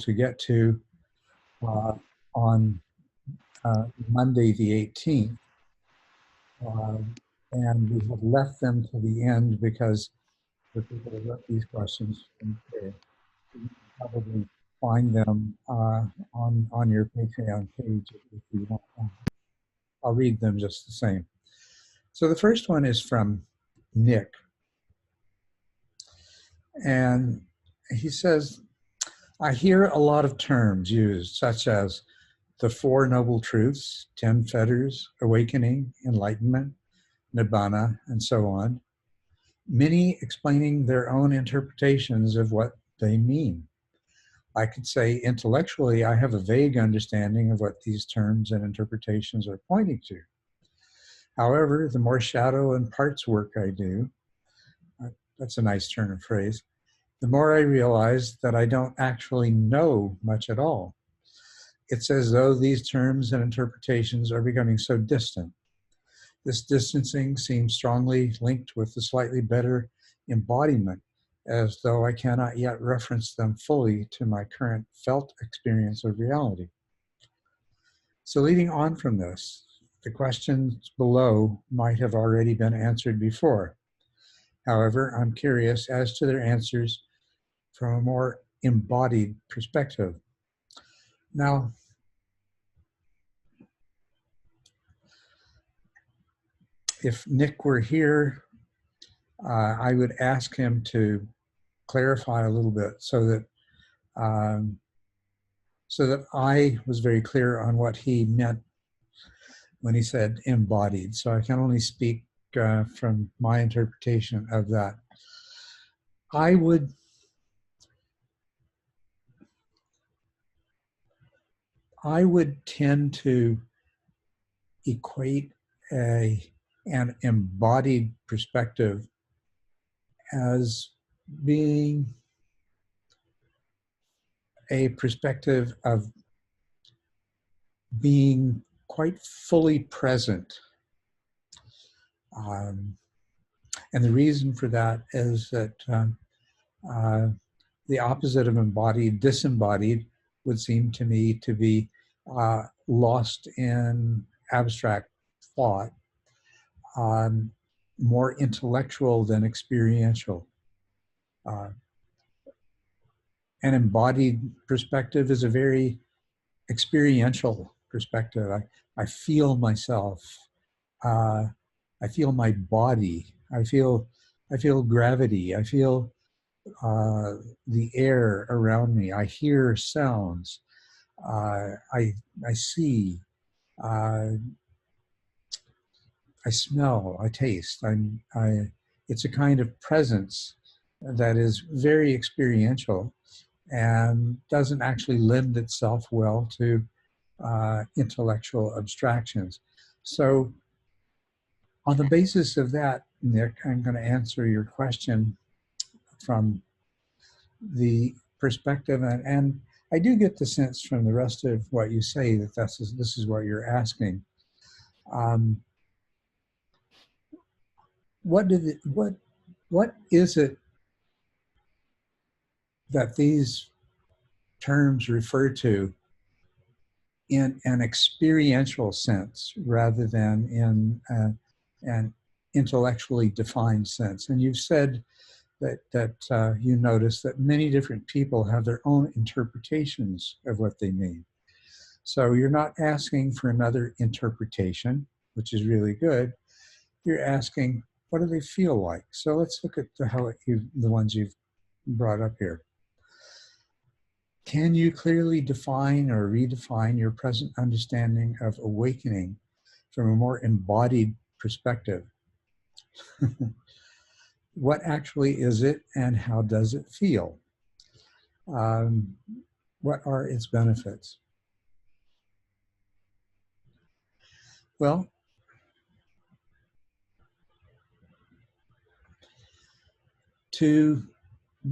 to get to on Monday the 18th. And we have left them to the end because the people that wrote these questions, you can probably find them on your Patreon page if you want. I'll read them just the same. So the first one is from Nick. And he says, I hear a lot of terms used, such as the Four Noble Truths, 10 Fetters, Awakening, Enlightenment, Nibbana, and so on, many explaining their own interpretations of what they mean. I could say intellectually, I have a vague understanding of what these terms and interpretations are pointing to. However, the more shadow and parts work I do, that's a nice turn of phrase, the more I realize that I don't actually know much at all. It's as though these terms and interpretations are becoming so distant. This distancing seems strongly linked with the slightly better embodiment, as though I cannot yet reference them fully to my current felt experience of reality. So leading on from this, the questions below might have already been answered before. However, I'm curious as to their answers from a more embodied perspective. Now, if Nick were here, I would ask him to clarify a little bit so that I was very clear on what he meant when he said embodied. So I can only speak from my interpretation of that. I would tend to equate an embodied perspective as being a perspective of being quite fully present. And the reason for that is that the opposite of embodied, disembodied, would seem to me to be lost in abstract thought, more intellectual than experiential. An embodied perspective is a very experiential perspective. I feel myself. I feel my body. I feel gravity. I feel the air around me. I hear sounds. I see. I smell. I taste. It's a kind of presence that is very experiential and doesn't actually lend itself well to intellectual abstractions. So on the basis of that, Nick, I'm going to answer your question from the perspective, and I do get the sense from the rest of what you say that this is what you're asking. What is it that these terms refer to in an experiential sense rather than in an intellectually defined sense? And you've said that you notice that many different people have their own interpretations of what they mean. So you're not asking for another interpretation, which is really good. You're asking, what do they feel like? So let's look at the ones you've brought up here. Can you clearly define or redefine your present understanding of awakening from a more embodied perspective? What actually is it and how does it feel? What are its benefits? Well, to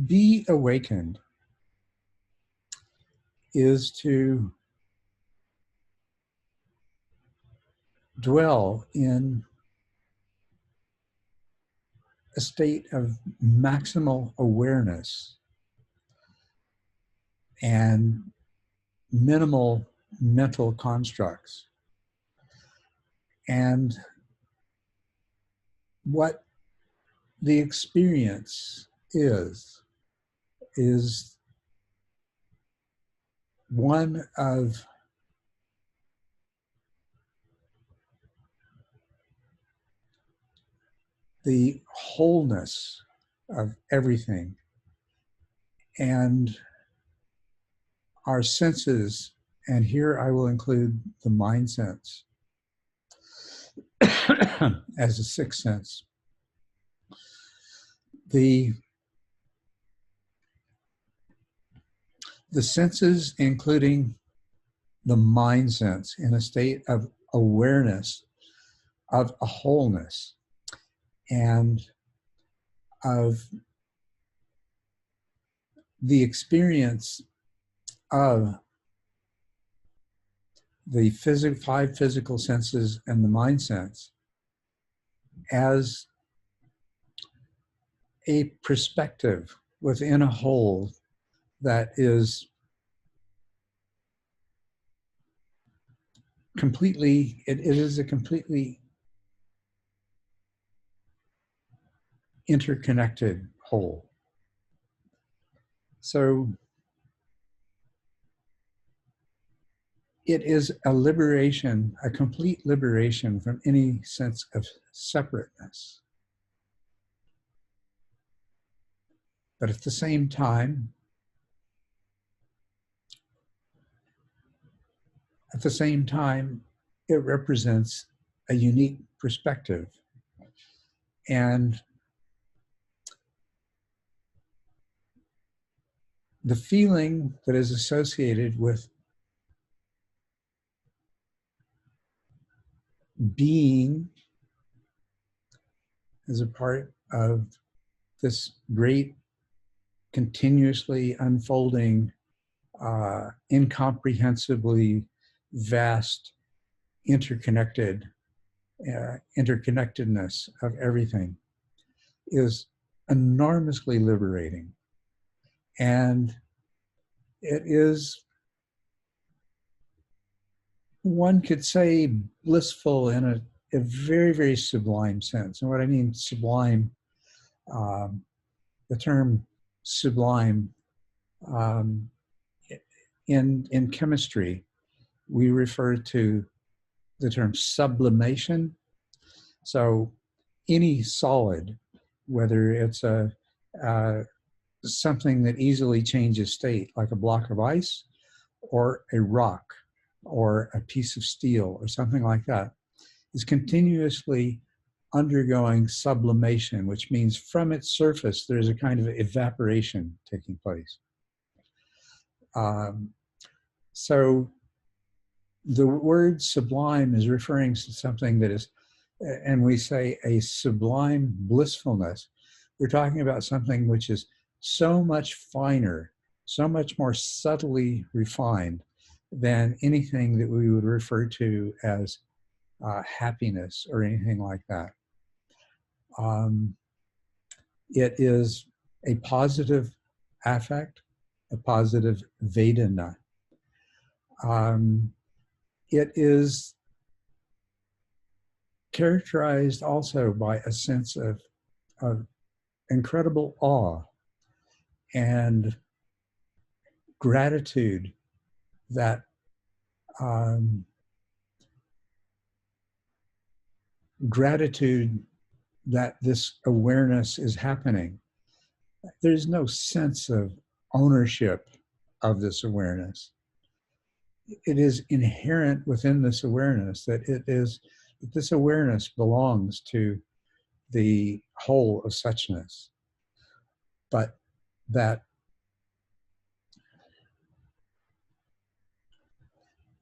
be awakened is to dwell in a state of maximal awareness and minimal mental constructs. And what the experience is one of the wholeness of everything, and our senses, and here I will include the mind sense as a sixth sense. The senses, including the mind sense, in a state of awareness of a wholeness and of the experience of the five physical senses and the mind sense as a perspective within a whole that is completely, it is a completely interconnected whole. So it is a liberation, a complete liberation from any sense of separateness. But at the same time, it represents a unique perspective. And the feeling that is associated with being as a part of this great, continuously unfolding, incomprehensibly vast, interconnectedness of everything is enormously liberating. And it is, one could say, blissful in a very, very sublime sense. And what I mean sublime, the term sublime, in chemistry, we refer to the term sublimation. So any solid, whether it's something that easily changes state, like a block of ice, or a rock, or a piece of steel, or something like that, is continuously undergoing sublimation, which means from its surface, there's a kind of evaporation taking place. So the word sublime is referring to something that is, and we say a sublime blissfulness. We're talking about something which is so much finer, so much more subtly refined than anything that we would refer to as happiness or anything like that. It is a positive affect, a positive Vedana. It is characterized also by a sense of incredible awe and gratitude that this awareness is happening. There's no sense of ownership of this awareness. It is inherent within this awareness that this awareness belongs to the whole of suchness, but that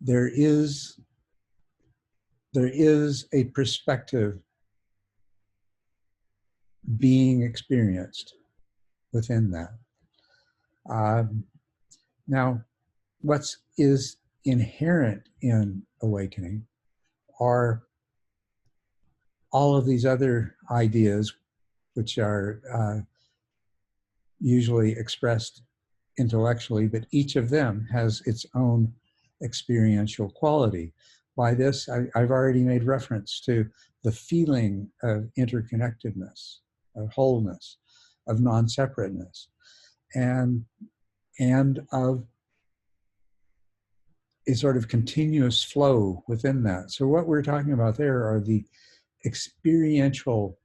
there is a perspective being experienced within that. Now, what is inherent in awakening are all of these other ideas, which are usually expressed intellectually, but each of them has its own experiential quality. By this, I've already made reference to the feeling of interconnectedness, of wholeness, of non-separateness, and of a sort of continuous flow within that. So what we're talking about there are the experiential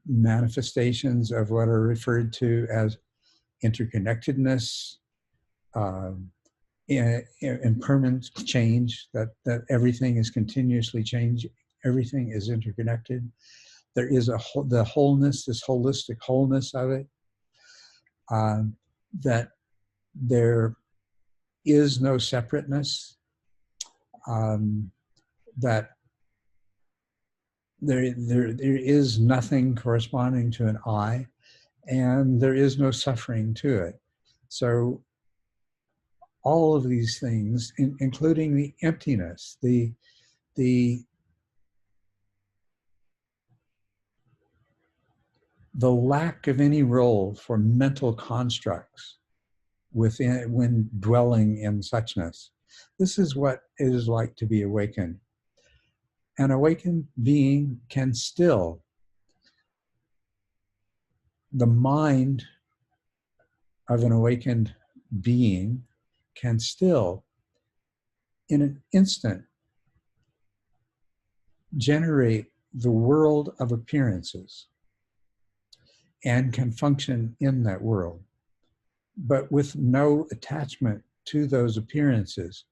manifestations of what are referred to as interconnectedness, impermanent change, that everything is continuously changing, everything is interconnected. There is the wholeness, this holistic wholeness of it, that there is no separateness, that there is nothing corresponding to an I, and there is no suffering to it. So all of these things, including the emptiness, the lack of any role for mental constructs when dwelling in suchness. This is what it is like to be awakened. An awakened being can still, the mind of an awakened being can still, in an instant, generate the world of appearances and can function in that world, but with no attachment to those appearances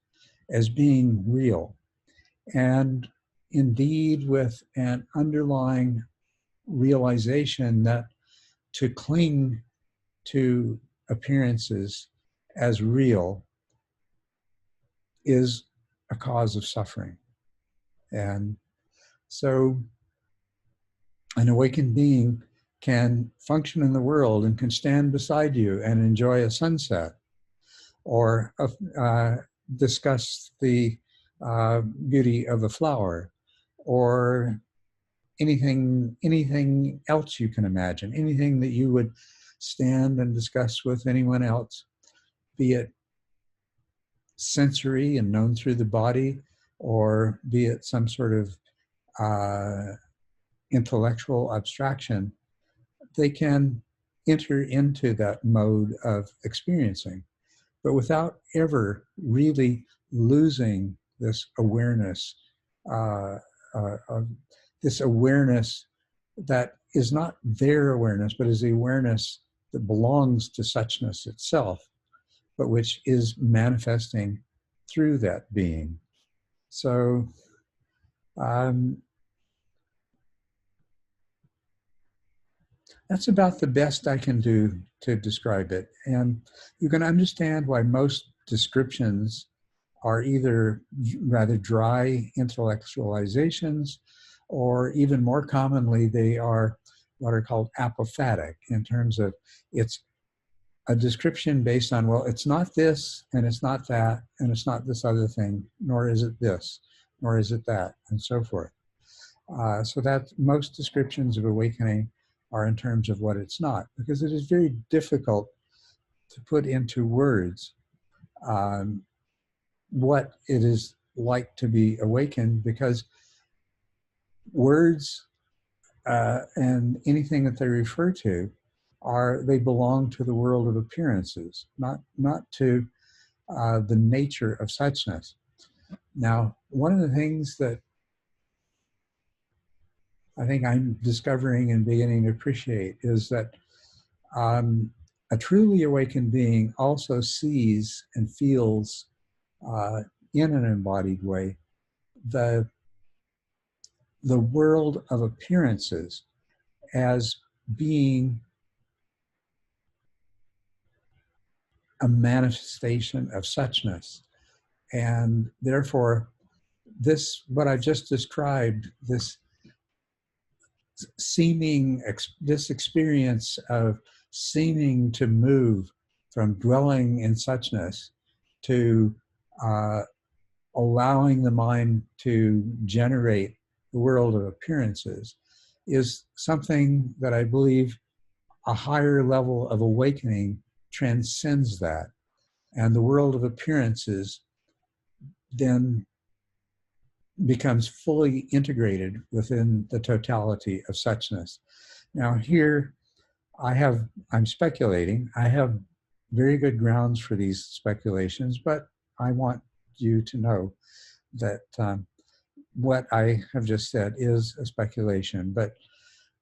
as being real, and indeed with an underlying realization that to cling to appearances as real is a cause of suffering. And so an awakened being can function in the world and can stand beside you and enjoy a sunset, or discuss the beauty of a flower, or anything else you can imagine, anything that you would stand and discuss with anyone else, be it sensory and known through the body, or be it some sort of intellectual abstraction. They can enter into that mode of experiencing, but without ever really losing this awareness, this awareness that is not their awareness, but is the awareness that belongs to suchness itself, but which is manifesting through that being. So that's about the best I can do to describe it. And you can understand why most descriptions are either rather dry intellectualizations, or even more commonly, they are what are called apophatic, in terms of it's a description based on, well, it's not this, and it's not that, and it's not this other thing, nor is it this, nor is it that, and so forth. So that most descriptions of awakening are in terms of what it's not, because it is very difficult to put into words what it is like to be awakened, because words and anything that they refer to they belong to the world of appearances, not to the nature of suchness. Now, one of the things that I think I'm discovering and beginning to appreciate is that a truly awakened being also sees and feels in an embodied way the world of appearances as being a manifestation of suchness. And therefore, what I've just described, this experience of seeming to move from dwelling in suchness to allowing the mind to generate the world of appearances, is something that I believe a higher level of awakening transcends that. And the world of appearances then becomes fully integrated within the totality of suchness. Now here, I'm speculating. I have very good grounds for these speculations, but I want you to know that what I have just said is a speculation. But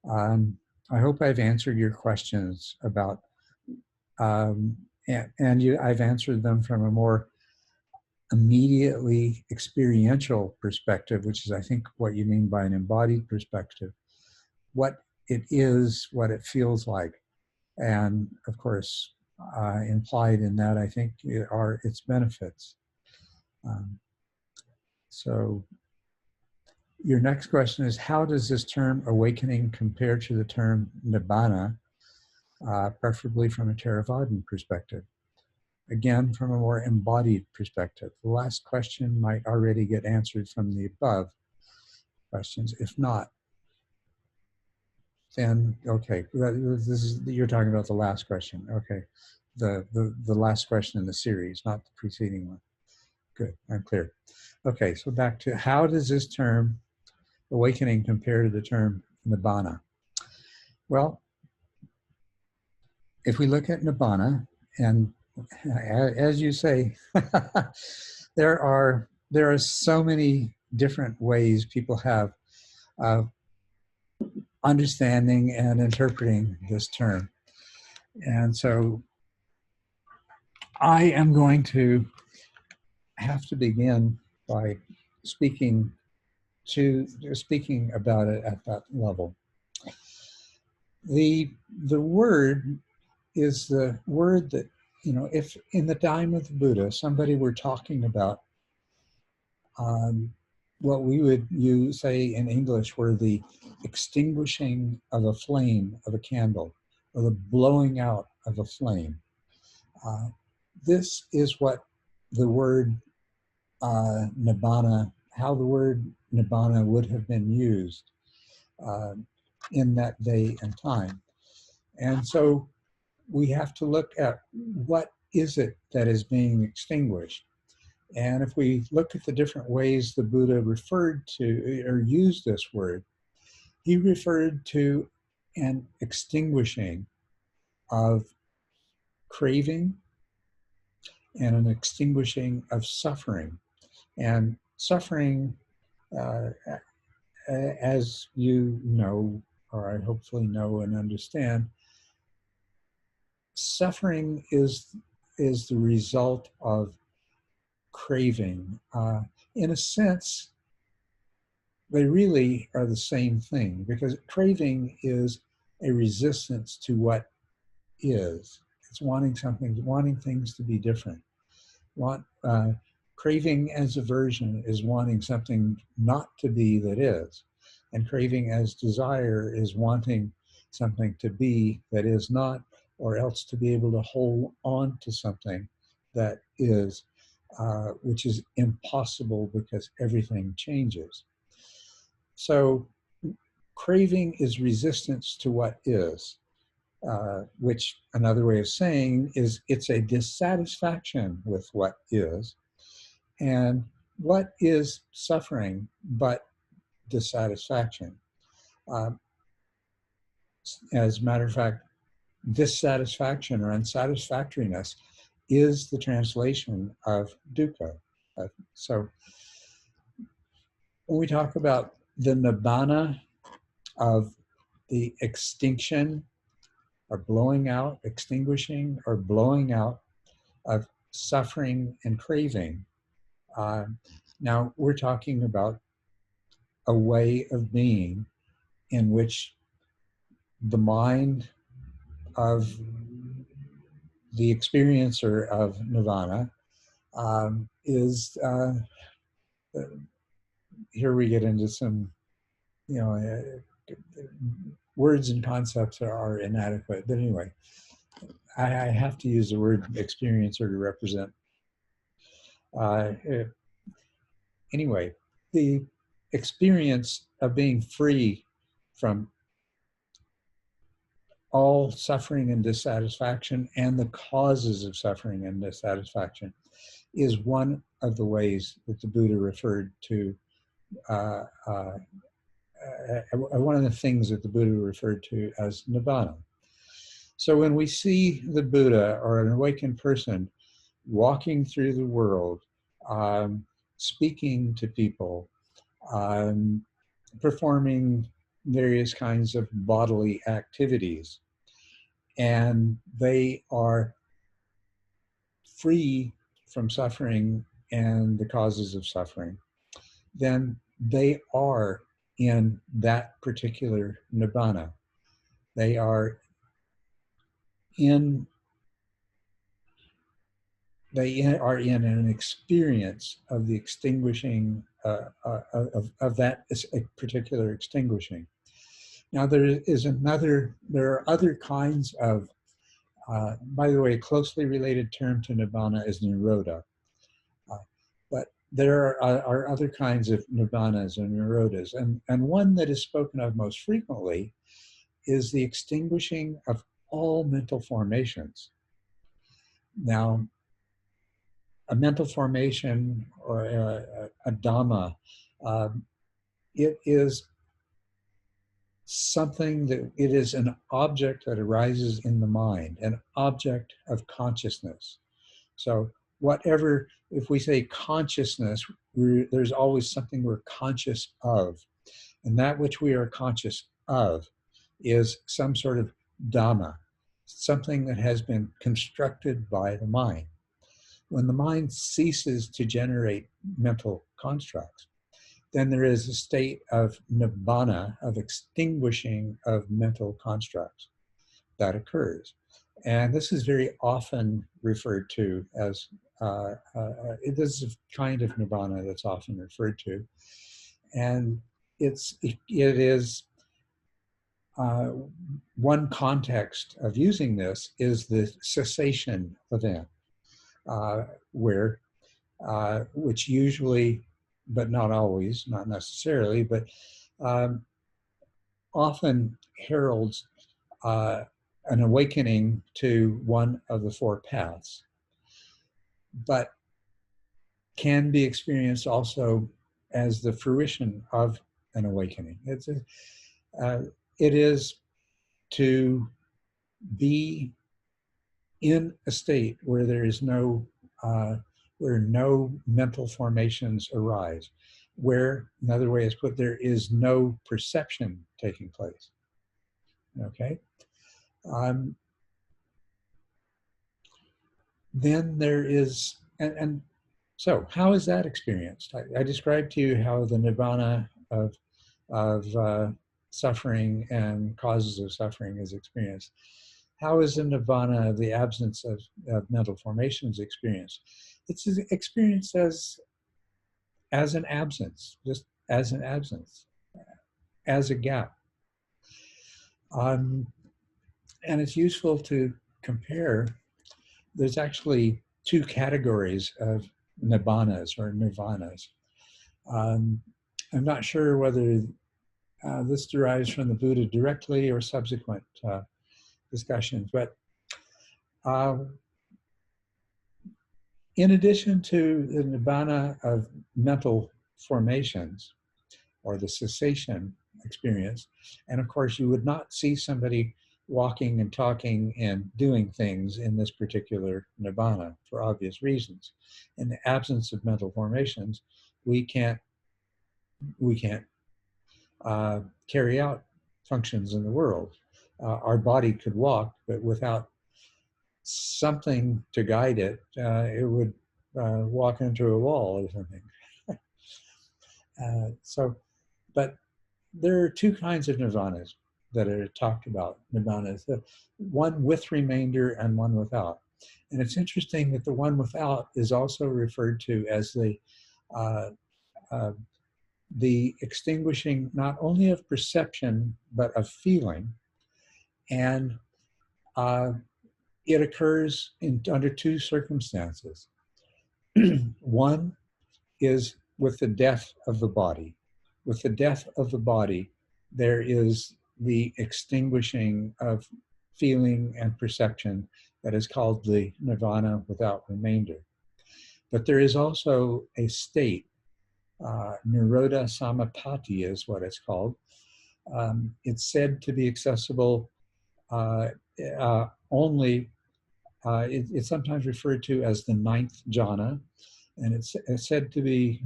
I hope I've answered your questions about, I've answered them from a more immediately experiential perspective, which is, I think, what you mean by an embodied perspective. What it is, what it feels like. And of course, implied in that, I think, are its benefits. So your next question is, how does this term awakening compare to the term nibbana, preferably from a Theravadin perspective? Again, from a more embodied perspective. The last question might already get answered from the above questions. If not, then okay, you're talking about the last question. Okay, the last question in the series, not the preceding one. Good, I'm clear. Okay, so back to, how does this term awakening compare to the term nibbana? Well, if we look at nibbana, and as you say, there are so many different ways people have of understanding and interpreting this term. And so I am going to have to begin by speaking about it at that level. The word is the word that, if in the time of the Buddha, somebody were talking about what we would say in English were the extinguishing of a flame of a candle, or the blowing out of a flame. This is what the word nibbana, how the word nibbana would have been used in that day and time. And so we have to look at, what is it that is being extinguished? And if we look at the different ways the Buddha referred to or used this word, he referred to an extinguishing of craving and an extinguishing of suffering. And suffering, as you know, or I hopefully know and understand, suffering is the result of craving. In a sense, they really are the same thing, because craving is a resistance to what is. It's wanting something, wanting things to be different. Craving as aversion is wanting something not to be that is. And craving as desire is wanting something to be that is not, or else to be able to hold on to something that is, which is impossible because everything changes. So craving is resistance to what is, which another way of saying is it's a dissatisfaction with what is. And what is suffering but dissatisfaction? As a matter of fact, dissatisfaction or unsatisfactoriness is the translation of dukkha. So when we talk about the nibbana of the extinction or blowing out, extinguishing or blowing out of suffering and craving, now we're talking about a way of being in which the mind of the experiencer of nirvana is, here we get into some, words and concepts are inadequate. But anyway, I have to use the word experiencer to represent. Anyway, the experience of being free from all suffering and dissatisfaction and the causes of suffering and dissatisfaction is one of the ways that the Buddha referred to, one of the things that the Buddha referred to as nibbana. So when we see the Buddha or an awakened person walking through the world, speaking to people, performing various kinds of bodily activities, and they are free from suffering and the causes of suffering, then they are in that particular nibbana. They are in an experience of the extinguishing of that particular extinguishing. Now there are other kinds of, by the way, a closely related term to nibbana is nirodha. But there are other kinds of nibbanas and nirodhas, and one that is spoken of most frequently is the extinguishing of all mental formations. Now, a mental formation or a dhamma, it is something that it is an object that arises in the mind, an object of consciousness. So whatever, if we say consciousness, there's always something we're conscious of. And that which we are conscious of is some sort of dhamma, something that has been constructed by the mind. When the mind ceases to generate mental constructs, then there is a state of nibbana, of extinguishing of mental constructs that occurs. And this is very often referred to as, this is a kind of nibbana that's often referred to. And it is, one context of using this is the cessation event, where, which usually, but not always, not necessarily, but often heralds an awakening to one of the four paths, but can be experienced also as the fruition of an awakening. It is to be in a state where there is no, where no mental formations arise, where, another way is put, there is no perception taking place. Okay? Then there is, and so how is that experienced? I described to you how the nibbana of suffering and causes of suffering is experienced. How is the nibbana of the absence of mental formations experienced? It's experienced as an absence, just as an absence, as a gap. And it's useful to compare. There's actually two categories of nibbanas or nirvanas. I'm not sure whether this derives from the Buddha directly or subsequent discussions, but in addition to the nibbana of mental formations or the cessation experience, and of course you would not see somebody walking and talking and doing things in this particular nibbana for obvious reasons. In the absence of mental formations, we can't carry out functions in the world. Our body could walk, but without something to guide it, it would walk into a wall or something. But there are two kinds of nirvanas that are talked about, nirvanas, one with remainder and one without. And it's interesting that the one without is also referred to as the extinguishing not only of perception, but of feeling. And it occurs under two circumstances. One is with the death of the body. With the death of the body, there is the extinguishing of feeling, and perception that is called the nirvana without remainder. But there is also a state, Nirodha Samapatti is what it's called. It's said to be accessible only, it's sometimes referred to as the ninth jhana, and it's said to be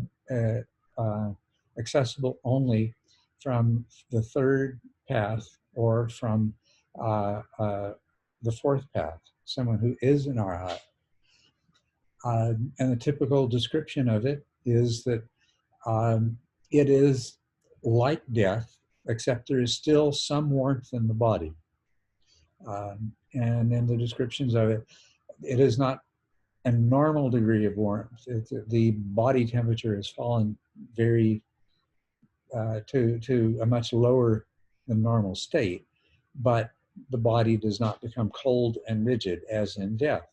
accessible only from the third path or from the fourth path, someone who is an arhat. And the typical description of it is that it is like death, except there is still some warmth in the body. And in the descriptions of it, it is not a normal degree of warmth. The body temperature has fallen very to a much lower than normal state, but the body does not become cold and rigid as in death.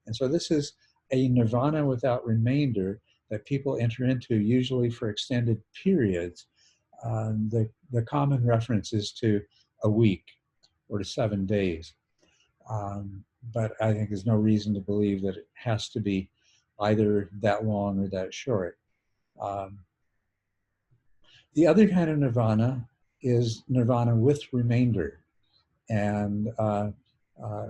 And so this is a nirvana without remainder that people enter into usually for extended periods. The common reference is to a week or to 7 days. But I think there's no reason to believe that it has to be either that long or that short. The other kind of nirvana is nirvana with remainder. And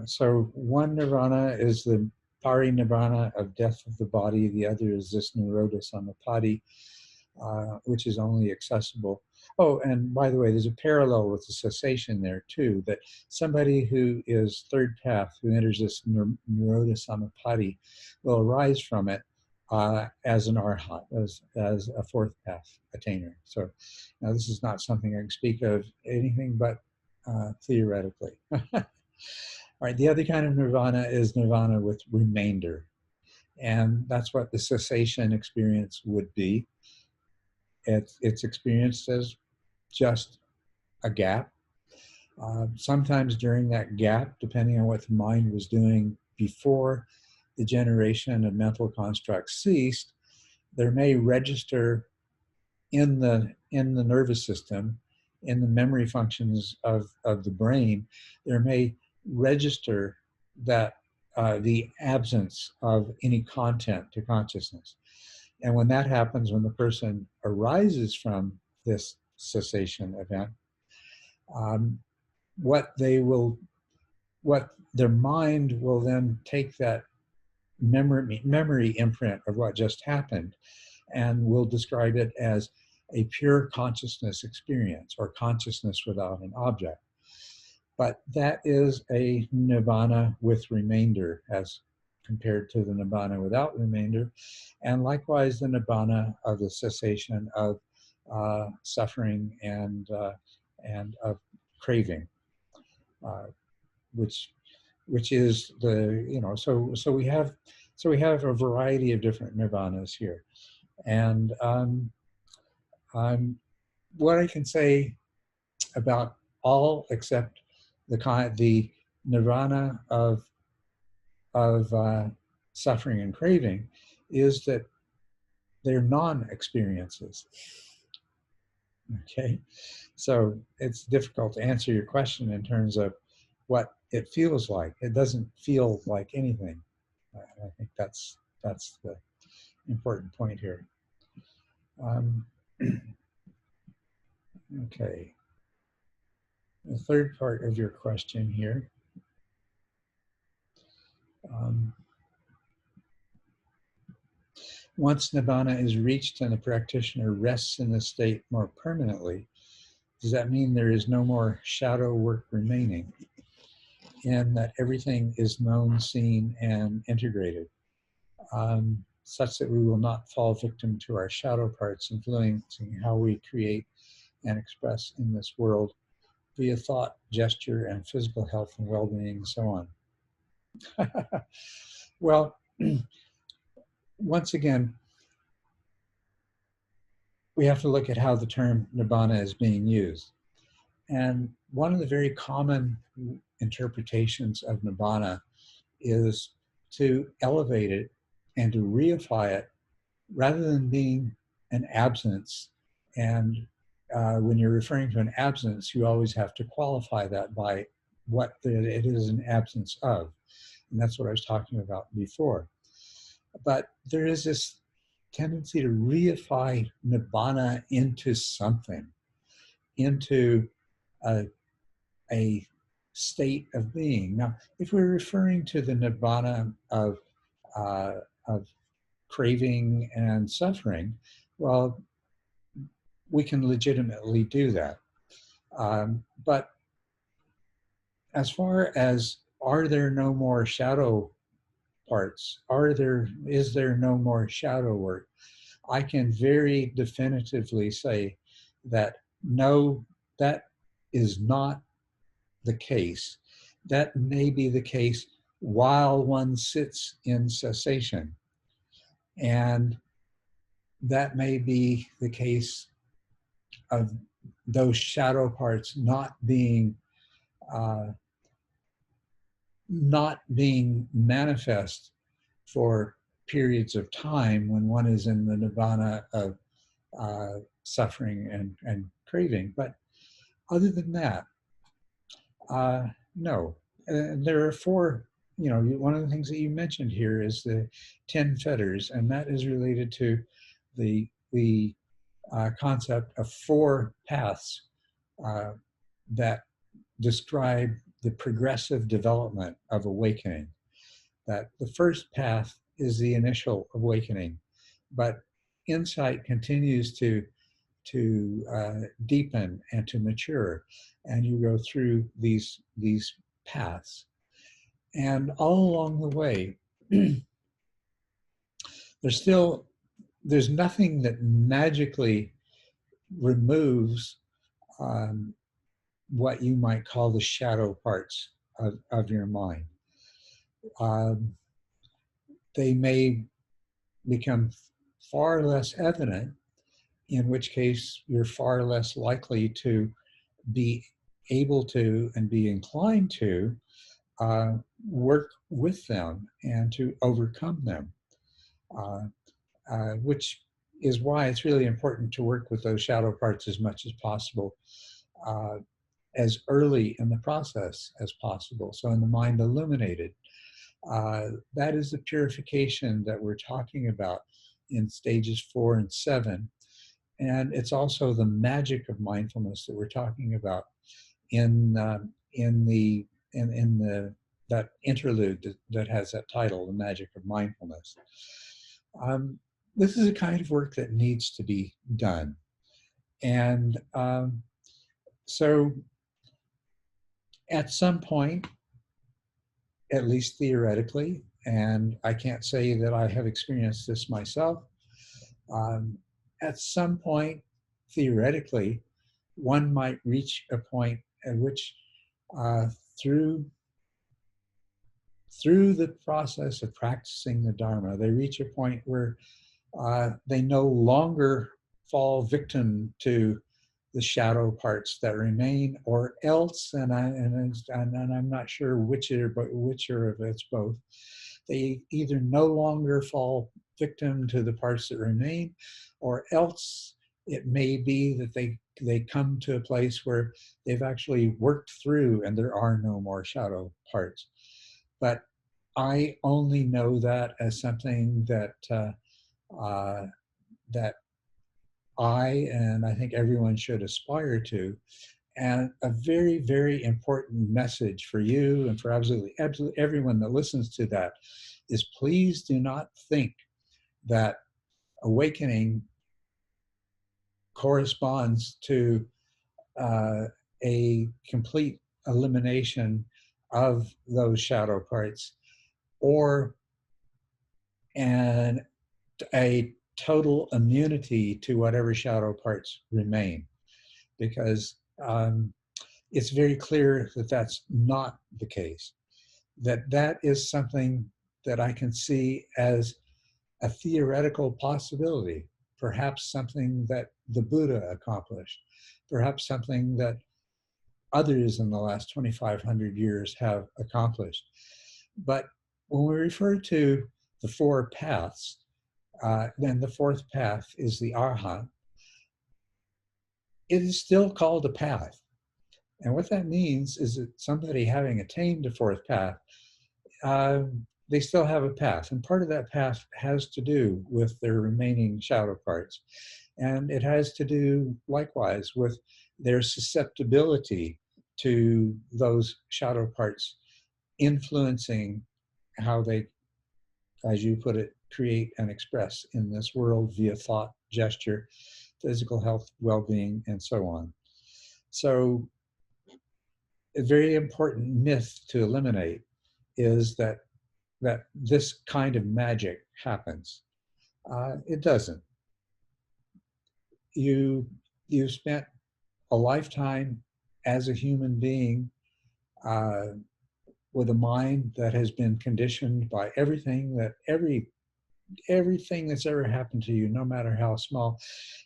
so one nirvana is the parinirvana of death of the body. The other is this nirodha samapatti, which is only accessible. Oh, and by the way, there's a parallel with the cessation there too, that somebody who is third path, who enters this nirodha samapatti, will arise from it as an arhat, as a fourth path attainer. So now this is not something I can speak of anything but theoretically. All right, the other kind of nirvana is nirvana with remainder. And that's what the cessation experience would be. It's experienced as just a gap. Sometimes during that gap, depending on what the mind was doing before the generation of mental constructs ceased, there may register in the nervous system, in the memory functions of the brain, there may register that the absence of any content to consciousness. And when that happens, when the person arises from this cessation event, what their mind will then take that memory imprint of what just happened and will describe it as a pure consciousness experience or consciousness without an object. But that is a nirvana with remainder as compared to the nirvana without remainder, and likewise the nirvana of the cessation of suffering and of craving, which is the so we have a variety of different nirvanas here, and what I can say about all except the nirvana of suffering and craving is that they're non-experiences. Okay, so it's difficult to answer your question in terms of what it feels like. It doesn't feel like anything. I think that's the important point here. Okay. The third part of your question here. Once nibbana is reached and the practitioner rests in the state more permanently, does that mean there is no more shadow work remaining, and that everything is known, seen, and integrated, such that we will not fall victim to our shadow parts influencing how we create and express in this world via thought, gesture, and physical health and well-being, and so on? Well, once again, we have to look at how the term nibbana is being used. And one of the very common interpretations of nibbana is to elevate it and to reify it rather than being an absence. And when you're referring to an absence, you always have to qualify that by it is an absence of. And that's what I was talking about before. But there is this tendency to reify nibbana into something, into a state of being. Now, if we're referring to the nibbana of craving and suffering, well, we can legitimately do that. But as far as, are there no more shadow parts? Is there no more shadow work? I can very definitively say that no, that is not the case. That may be the case while one sits in cessation. And that may be the case of those shadow parts not being manifest for periods of time when one is in the nibbana of suffering and craving. But other than that, no. There are four, one of the things that you mentioned here is the 10 fetters, and that is related to the concept of four paths that describe the progressive development of awakening. That the first path is the initial awakening, but insight continues to deepen and to mature, and you go through these paths. And all along the way, there's nothing that magically removes what you might call the shadow parts of your mind. They may become far less evident, in which case you're far less likely to be able to and be inclined to work with them and to overcome them, which is why it's really important to work with those shadow parts as much as possible, as early in the process as possible. So in the mind illuminated, that is the purification that we're talking about in stages 4 and 7. And it's also the magic of mindfulness that we're talking about in that interlude that has that title, The Magic of Mindfulness. This is a kind of work that needs to be done. And so at some point, at least theoretically, and I can't say that I have experienced this myself, at some point, theoretically, one might reach a point at which through the process of practicing the Dharma, they reach a point where they no longer fall victim to the shadow parts that remain, or else, and I'm not sure which are of it's both. They either no longer fall victim to the parts that remain, or else it may be that they come to a place where they've actually worked through and there are no more shadow parts. But I only know that as something that that I think everyone should aspire to. And a very, very important message for you and for absolutely everyone that listens to that is, please do not think that awakening corresponds to a complete elimination of those shadow parts, or a total immunity to whatever shadow parts remain, because it's very clear that that's not the case. That is something that I can see as a theoretical possibility, perhaps something that the Buddha accomplished, perhaps something that others in the last 2,500 years have accomplished. But when we refer to the four paths, then the fourth path is the Arhat. It is still called a path. And what that means is that somebody having attained the fourth path, they still have a path. And part of that path has to do with their remaining shadow parts. And it has to do likewise with their susceptibility to those shadow parts influencing how they, as you put it, create and express in this world via thought, gesture, physical health, well-being, and so on. So a very important myth to eliminate is that this kind of magic happens. It doesn't. You spent a lifetime as a human being with a mind that has been conditioned by everything that's ever happened to you, no matter how small,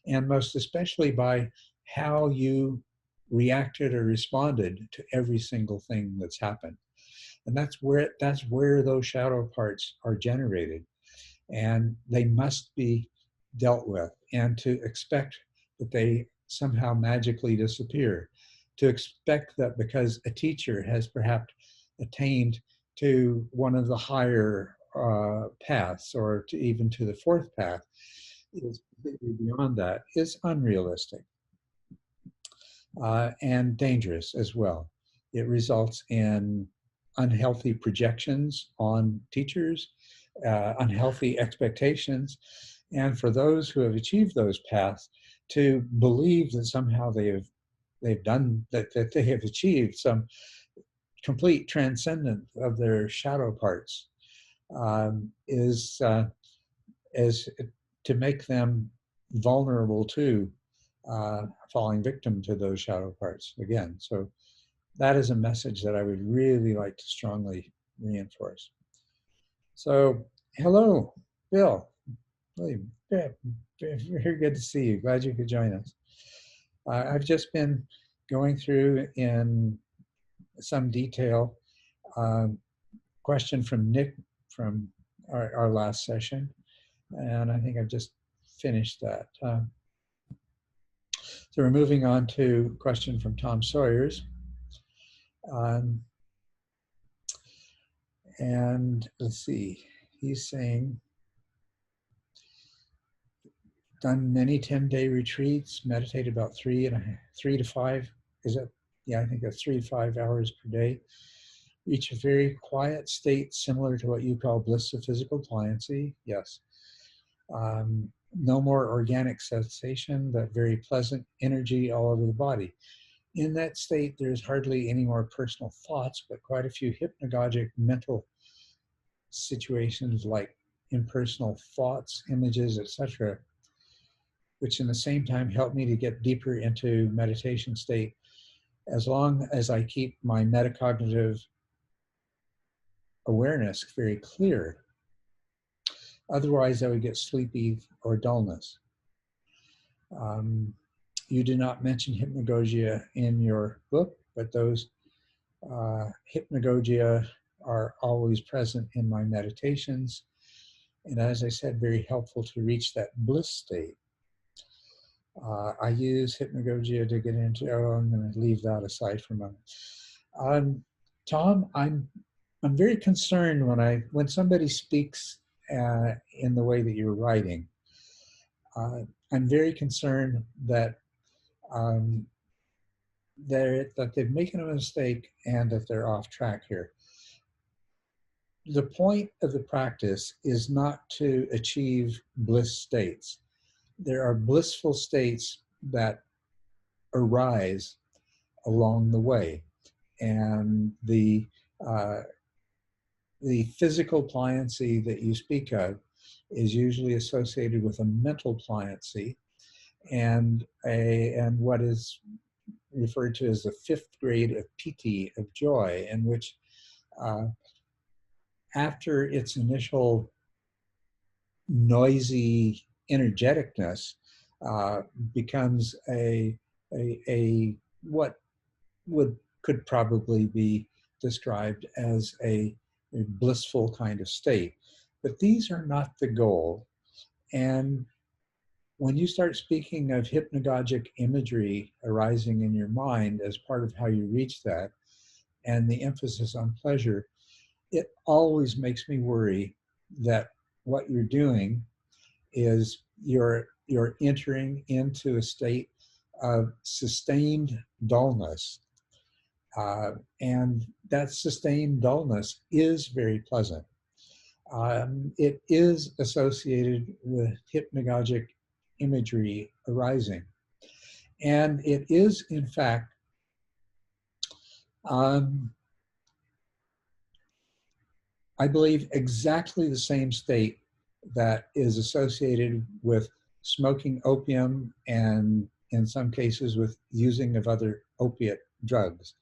and most especially by how you reacted or responded to every single thing that's happened. And that's where those shadow parts are generated, and they must be dealt with. And to expect that they somehow magically disappear, to expect that because a teacher has perhaps attained to one of the higher paths, or even to the fourth path, is completely beyond that, is unrealistic and dangerous as well. It results in unhealthy projections on teachers, unhealthy expectations, and for those who have achieved those paths to believe that somehow they've done that they have achieved some complete transcendence of their shadow parts is to make them vulnerable to falling victim to those shadow parts again. So that is a message that I would really like to strongly reinforce. So, hello, Bill. Really, very good to see you. Glad you could join us. I've just been going through in some detail question from Nick from our last session, and I think I've just finished that. So we're moving on to a question from Tom Sawyers. And let's see, he's saying, done many 10-day retreats, meditated about 3 to 5, is it? Yeah, I think that's 3 to 5 hours per day. Reach a very quiet state similar to what you call bliss of physical pliancy. Yes. No more organic sensation, but very pleasant energy all over the body. In that state, there's hardly any more personal thoughts, but quite a few hypnagogic mental situations like impersonal thoughts, images, etc., which in the same time help me to get deeper into meditation state as long as I keep my metacognitive awareness very clear. Otherwise, I would get sleepy or dullness. You do not mention hypnagogia in your book, but those hypnagogia are always present in my meditations. And as I said, very helpful to reach that bliss state. I use hypnagogia to get into, I'm going to leave that aside for a moment. Tom, I'm very concerned when somebody speaks in the way that you're writing. I'm very concerned that they've making a mistake and that they're off track here. The point of the practice is not to achieve bliss states. There are blissful states that arise along the way, and the physical pliancy that you speak of is usually associated with a mental pliancy and what is referred to as the 5th grade of piti, of joy, in which after its initial noisy energeticness becomes a what could probably be described as a blissful kind of state. But these are not the goal. And when you start speaking of hypnagogic imagery arising in your mind as part of how you reach that, and the emphasis on pleasure, it always makes me worry that what you're doing is you're entering into a state of sustained dullness. And that sustained dullness is very pleasant. It is associated with hypnagogic imagery arising. And it is, in fact, um, I believe, exactly the same state that is associated with smoking opium and, in some cases, with using of other opiate drugs.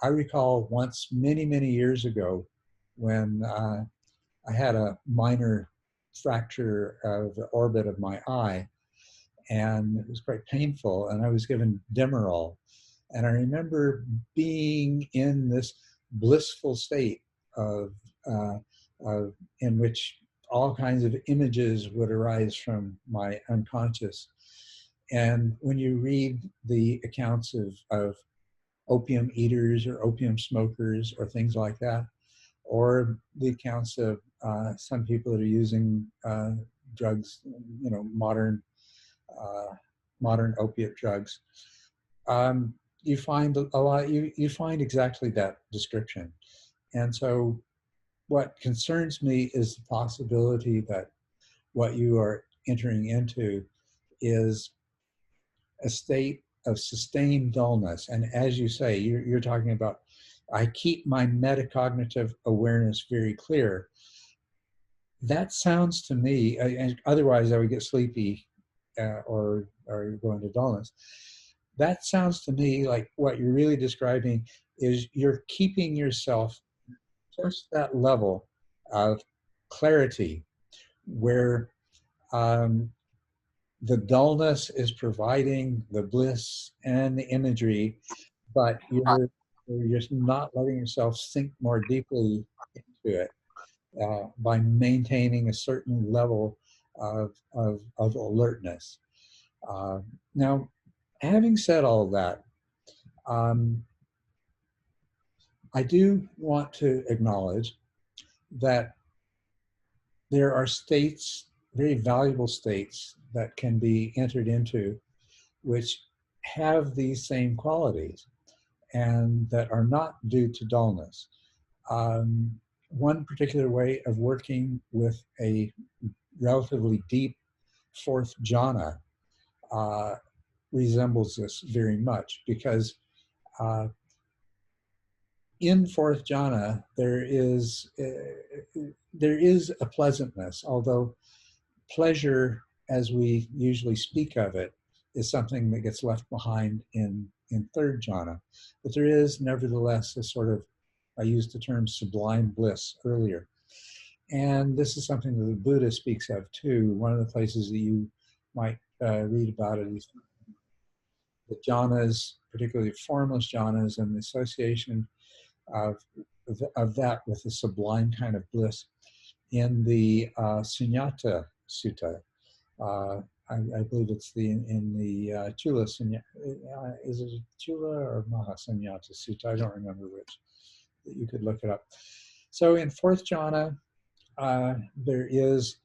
I recall once, many, many years ago, when I had a minor fracture of the orbit of my eye, and it was quite painful, and I was given Demerol. And I remember being in this blissful state of, uh, in which all kinds of images would arise from my unconscious. And when you read the accounts of opium eaters or opium smokers or things like that, or the accounts of some people that are using drugs, uh, modern opiate drugs, you find a lot. You find exactly that description, and so what concerns me is the possibility that what you are entering into is a state of sustained dullness. And as you say, you're talking about, I keep my metacognitive awareness very clear. That sounds to me, and otherwise I would get sleepy or go into dullness. That sounds to me like what you're really describing is you're keeping yourself just that level of clarity where um, the dullness is providing the bliss and the imagery, but you're just not letting yourself sink more deeply into it by maintaining a certain level of alertness. Now, having said all of that, um, I do want to acknowledge that there are states, very valuable states, that can be entered into which have these same qualities and that are not due to dullness. One particular way of working with a relatively deep fourth jhana uh, resembles this very much, because uh, in fourth jhana there is a pleasantness, although pleasure, as we usually speak of it, is something that gets left behind in third jhana. But there is nevertheless a sort of, I used the term sublime bliss earlier. And this is something that the Buddha speaks of too. One of the places that you might read about it is the jhanas, particularly formless jhanas, and the association of, of that with the sublime kind of bliss in the Sunyata Sutta. I believe it's in the Chula Sunyata. Is it Chula or Mahasunyata Sutta? I don't remember which. You could look it up. So in fourth jhana, there is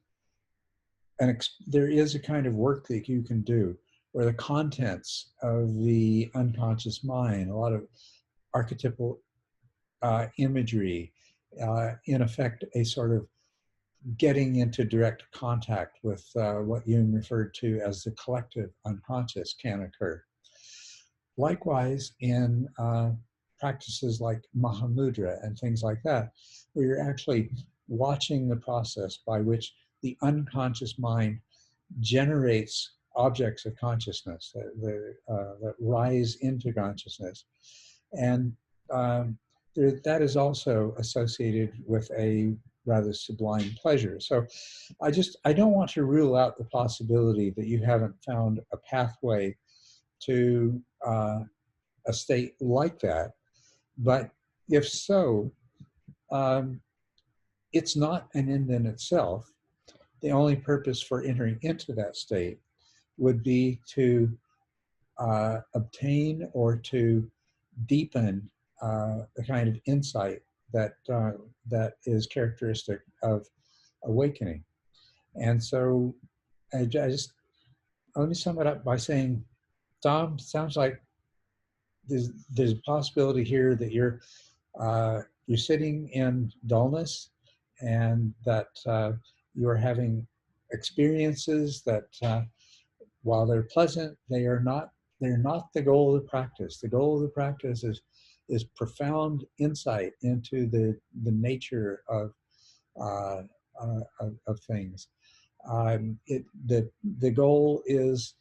a kind of work that you can do where the contents of the unconscious mind, a lot of archetypal imagery, in effect, a sort of getting into direct contact with what Jung referred to as the collective unconscious can occur. Likewise, in practices like Mahamudra and things like that, where you're actually watching the process by which the unconscious mind generates objects of consciousness that rise into consciousness. And that is also associated with a rather sublime pleasure. So I don't want to rule out the possibility that you haven't found a pathway to a state like that. But if so, it's not an end in itself. The only purpose for entering into that state would be to obtain or to deepen the kind of insight that is characteristic of awakening. And so let me sum it up by saying, Tom, sounds like there's a possibility here that you're sitting in dullness, and that you're having experiences that, while they're pleasant, they're not the goal of the practice. The goal of the practice is profound insight into the nature uh, of things. The goal is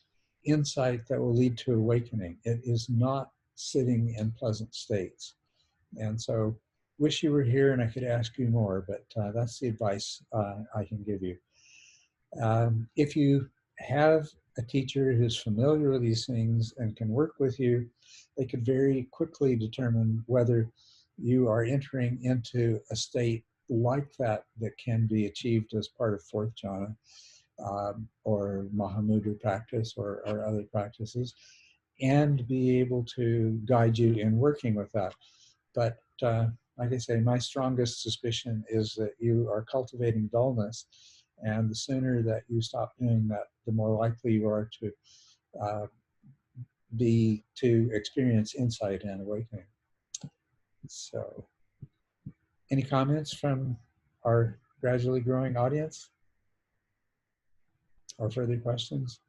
insight that will lead to awakening. It is not sitting in pleasant states. And so, wish you were here and I could ask you more, but that's the advice I can give you. If you have a teacher who's familiar with these things and can work with you, they could very quickly determine whether you are entering into a state like that can be achieved as part of fourth jhana, or Mahamudra practice, or other practices, and be able to guide you in working with that. But like I say, my strongest suspicion is that you are cultivating dullness, and the sooner that you stop doing that, the more likely you are to experience insight and awakening. So, any comments from our gradually growing audience, or further questions?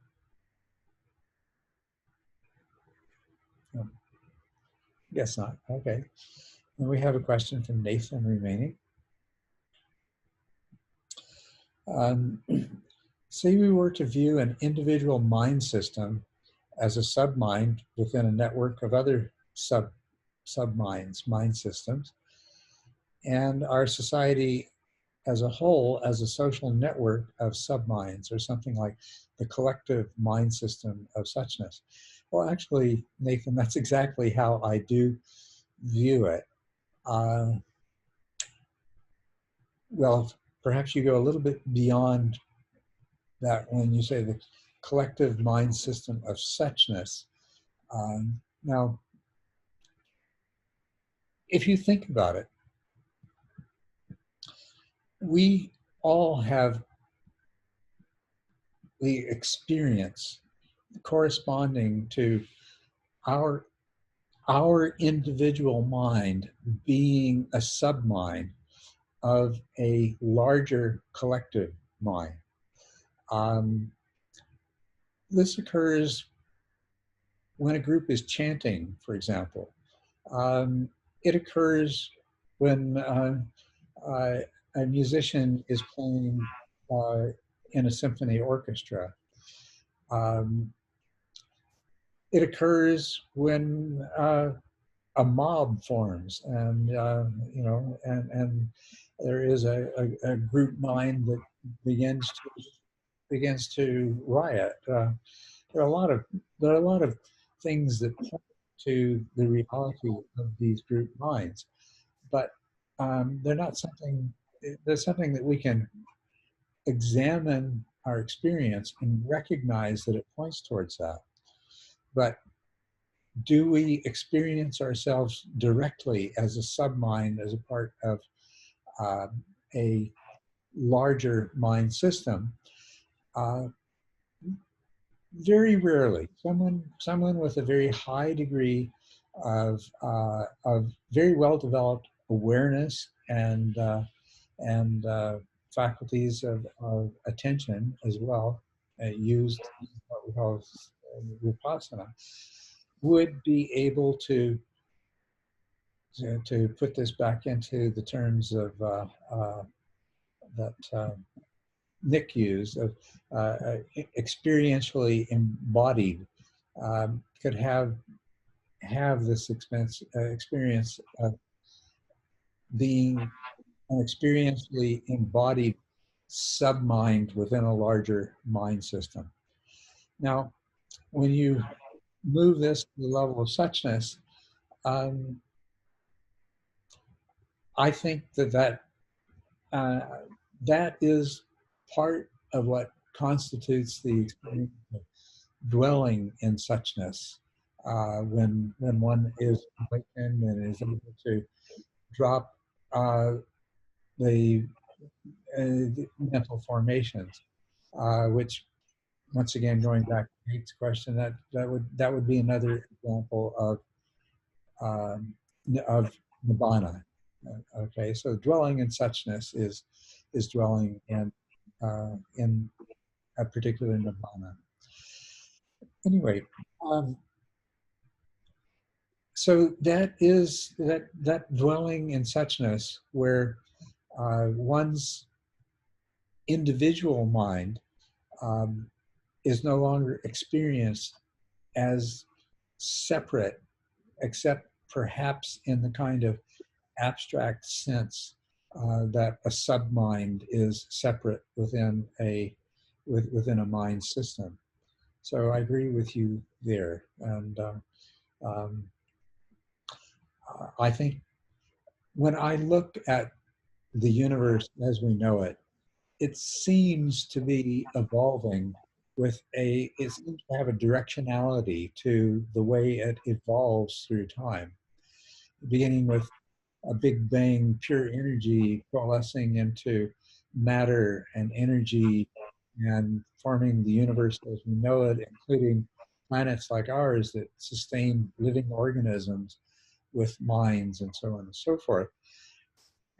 No. Guess not. Okay. And we have a question from Nathan remaining. Say we were to view an individual mind system as a submind within a network of other subminds, mind systems, and our society as a whole as a social network of subminds, or something like the collective mind system of suchness. Well, actually, Nathan, that's exactly how I do view it. Well, perhaps you go a little bit beyond that when you say the collective mind system of suchness. Now, if you think about it, we all have the experience corresponding to our individual mind being a submind of a larger collective mind. This occurs when a group is chanting, for example. It occurs when a musician is playing in a symphony orchestra. It occurs when a mob forms, and and there is a group mind that begins to riot. There are a lot of things that point to the reality of these group minds, but they're not something. There's something that we can examine our experience and recognize that it points towards that. But do we experience ourselves directly as a submind, as a part of a larger mind system? Very rarely. Someone with a very high degree of very well developed awareness and faculties of attention as well, used what we call vipassana, would be able to put this back into the terms of that Nick used, of experientially embodied, could have this experience of being an experientially embodied submind within a larger mind system. Now, when you move this to the level of suchness, I think that is part of what constitutes the experience dwelling in suchness when one is awakened and is able to drop the mental formations, which once again going back to Yates' question, that would be another example um, of nibbana. Okay, so dwelling in suchness is dwelling in a particular nibbana. Anyway, um, so that is that dwelling in suchness where one's individual mind um, is no longer experienced as separate, except perhaps in the kind of abstract sense that a submind is separate within a mind system. So I agree with you there, and um, I think when I look at the universe as we know it, it seems to be evolving it seems to have a directionality to the way it evolves through time, beginning with a big bang, pure energy coalescing into matter and energy and forming the universe as we know it, including planets like ours that sustain living organisms with minds and so on and so forth.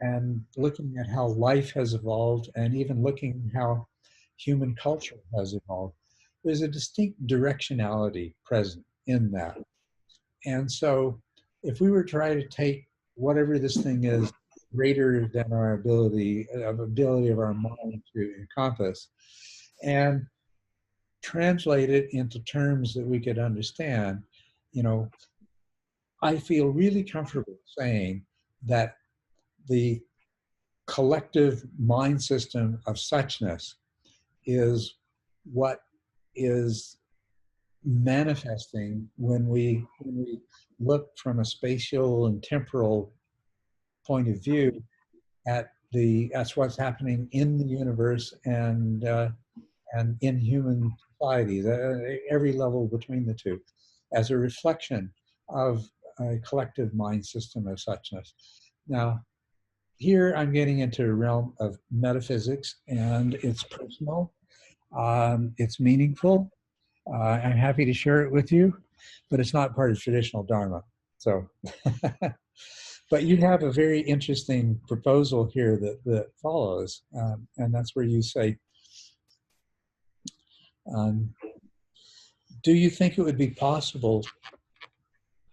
And looking at how life has evolved and even looking how human culture has evolved, there's a distinct directionality present in that. And so if we were to try to take whatever this thing is greater than our ability of our mind to encompass and translate it into terms that we could understand, you know, I feel really comfortable saying that the collective mind system of suchness is what is manifesting when we look from a spatial and temporal point of view at that's what's happening in the universe and in human societies at every level between the two, as a reflection of a collective mind system of suchness. Now, here I'm getting into a realm of metaphysics, and it's personal, it's meaningful. I'm happy to share it with you, but it's not part of traditional Dharma. So, but you have a very interesting proposal here that follows, and that's where you say, um, do you think it would be possible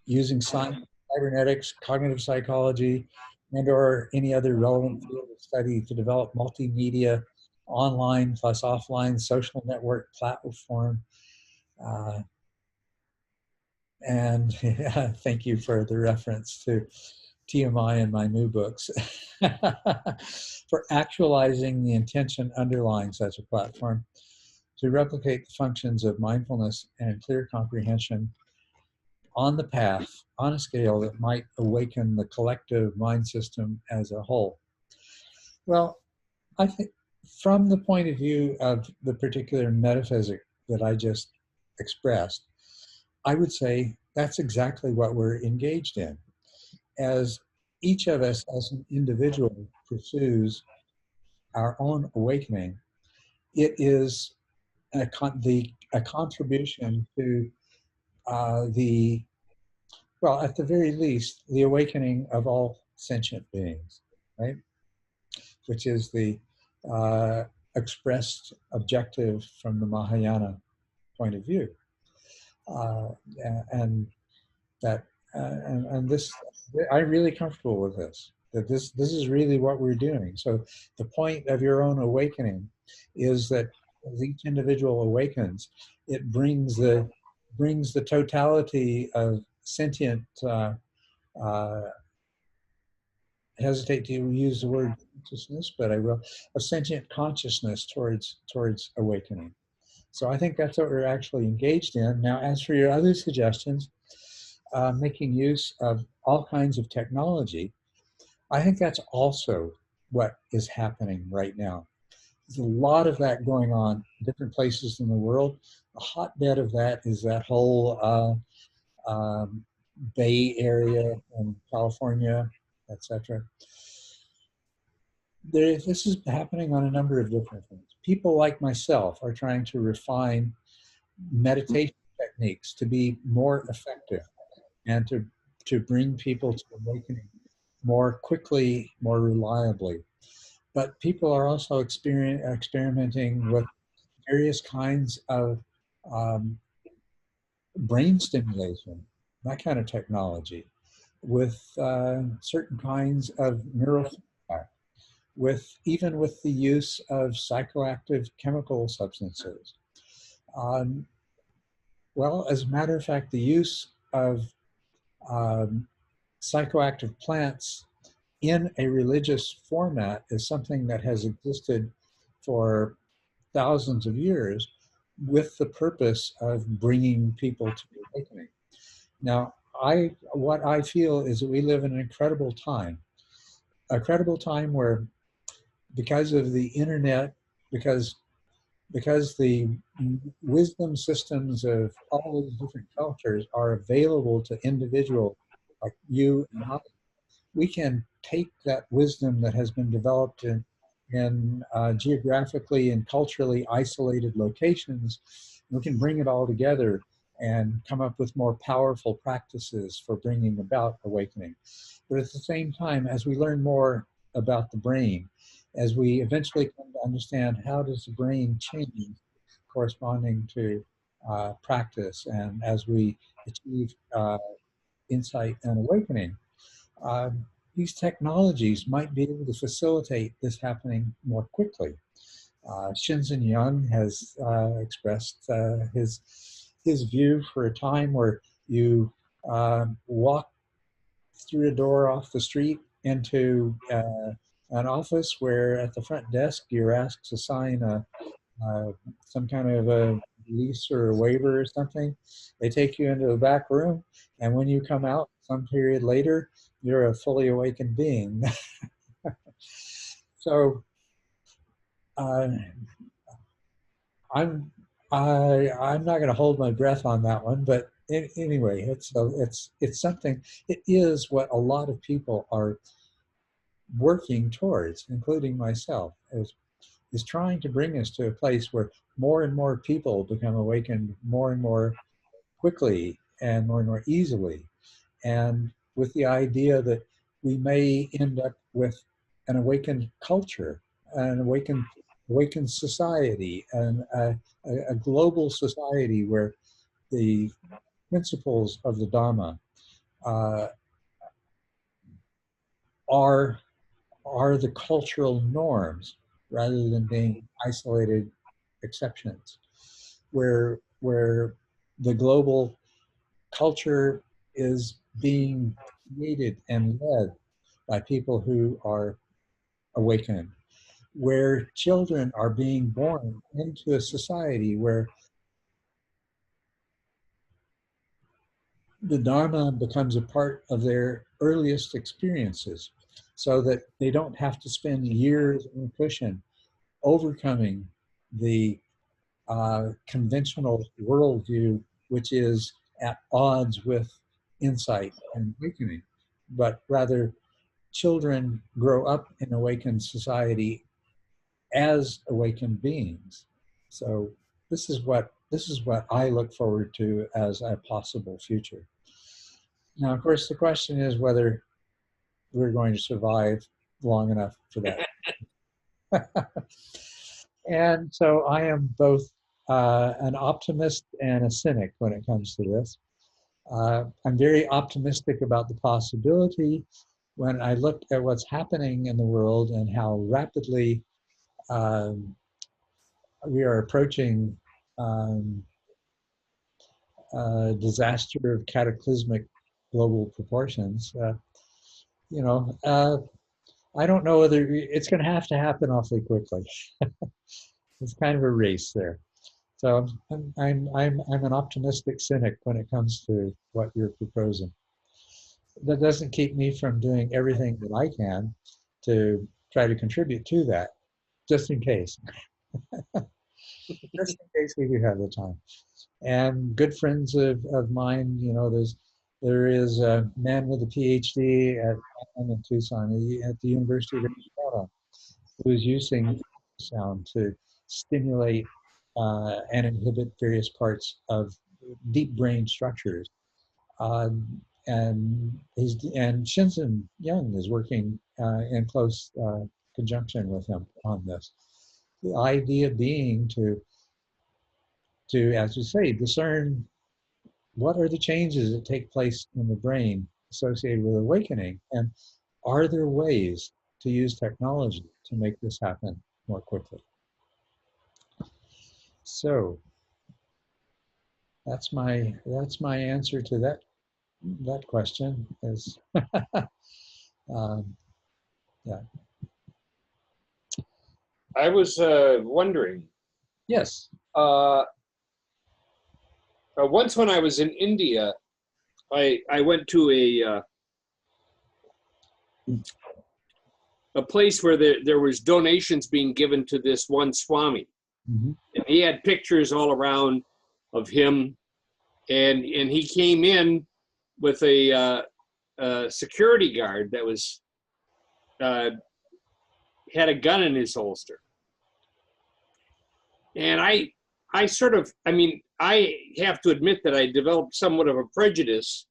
using science, cybernetics, cognitive psychology, and or any other relevant field of study to develop multimedia, online plus offline social network platform? Uh, and yeah, thank you for the reference to TMI in my new books. For actualizing the intention underlying such a platform to replicate the functions of mindfulness and clear comprehension on the path, on a scale that might awaken the collective mind system as a whole. Well, I think from the point of view of the particular metaphysic that I just expressed, I would say that's exactly what we're engaged in. As each of us as an individual pursues our own awakening, it is a contribution to well, at the very least, the awakening of all sentient beings, right? Which is the uh, expressed objective from the Mahayana point of view. Uh, and that, and this, I'm really comfortable with this, that this is really what we're doing. So the point of your own awakening is that as each individual awakens, it brings the totality of sentient hesitate to use the word consciousness, but I will, a sentient consciousness towards awakening. So I think that's what we're actually engaged in. Now, as for your other suggestions, making use of all kinds of technology, I think that's also what is happening right now. There's a lot of that going on in different places in the world. A hotbed of that is that whole Bay Area in California, etc. This is happening on a number of different things. People like myself are trying to refine meditation techniques to be more effective and to bring people to awakening more quickly, more reliably. But people are also experimenting with various kinds of um, brain stimulation, that kind of technology, with certain kinds of neurofeedback, with even with the use of psychoactive chemical substances. Um, well, as a matter of fact, the use of um, psychoactive plants in a religious format is something that has existed for thousands of years with the purpose of bringing people to awakening. Now, what I feel is that we live in an incredible time, a credible time where, because of the internet, because because the wisdom systems of all these different cultures are available to individuals like you and I, we can take that wisdom that has been developed in geographically and culturally isolated locations, we can bring it all together and come up with more powerful practices for bringing about awakening. But at the same time, as we learn more about the brain, as we eventually come to understand how does the brain change corresponding to practice, and as we achieve insight and awakening, uh, these technologies might be able to facilitate this happening more quickly. Shinzen Young has expressed his view for a time where you walk through a door off the street into an office where at the front desk you're asked to sign uh, some kind of a lease or a waiver or something. They take you into the back room, and when you come out some period later, you're a fully awakened being. So uh, I'm I'm not going to hold my breath on that one, but anyway, it's something. It is what a lot of people are working towards, including myself, is trying to bring us to a place where more and more people become awakened more and more quickly and more easily, and with the idea that we may end up with an awakened culture, an awakened society, and a global society where the principles of the Dharma uh, are are the cultural norms rather than being isolated exceptions, where the global culture is being created and led by people who are awakened, where children are being born into a society where the Dharma becomes a part of their earliest experiences, so that they don't have to spend years in cushion overcoming the conventional worldview, which is at odds with insight and awakening, but rather children grow up in awakened society as awakened beings. So this is what I look forward to as a possible future. Now, of course, the question is whether we're going to survive long enough for that. And so I am both an optimist and a cynic when it comes to this. I'm very optimistic about the possibility when I look at what's happening in the world and how rapidly um, we are approaching um, a disaster of cataclysmic global proportions. You know, I don't know whether it's going to happen awfully quickly. It's kind of a race there. So I'm an optimistic cynic when it comes to what you're proposing. That doesn't keep me from doing everything that I can to try to contribute to that. just in case. Just in case we do have the time. And good friends of mine, you know, there is a man with a Ph.D. in Tucson at the University of Arizona who is using sound to stimulate and inhibit various parts of deep brain structures. And Shinzen Young is working in close conjunction with him on this. The idea being to, as you say, discern what are the changes that take place in the brain associated with awakening, and are there ways to use technology to make this happen more quickly? So that's my answer to that question. Is yeah. I was wondering. Yes. Once when I was in India, I went to a place where there was donations being given to this one Swami. Mm-hmm. And he had pictures all around of him, and he came in with a security guard that was had a gun in his holster. And I have to admit that I developed somewhat of a prejudice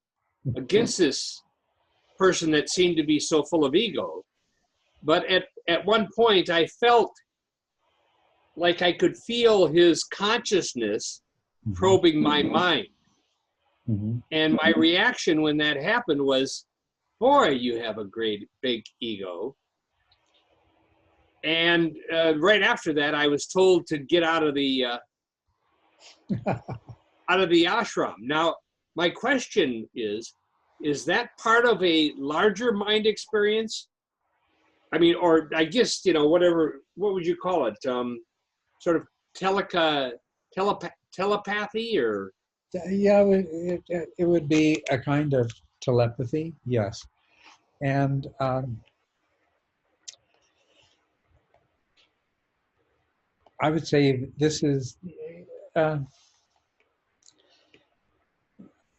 against this person that seemed to be so full of ego. But at one point, I felt like I could feel his consciousness probing my mind. Mm-hmm. And my reaction when that happened was, boy, you have a great big ego. And right after that, I was told to get out of the ashram. Now, my question is that part of a larger mind experience? I mean, or I guess, you know, what would you call it? Sort of telepathy, or? Yeah, it would be a kind of telepathy, yes. And I would say this is,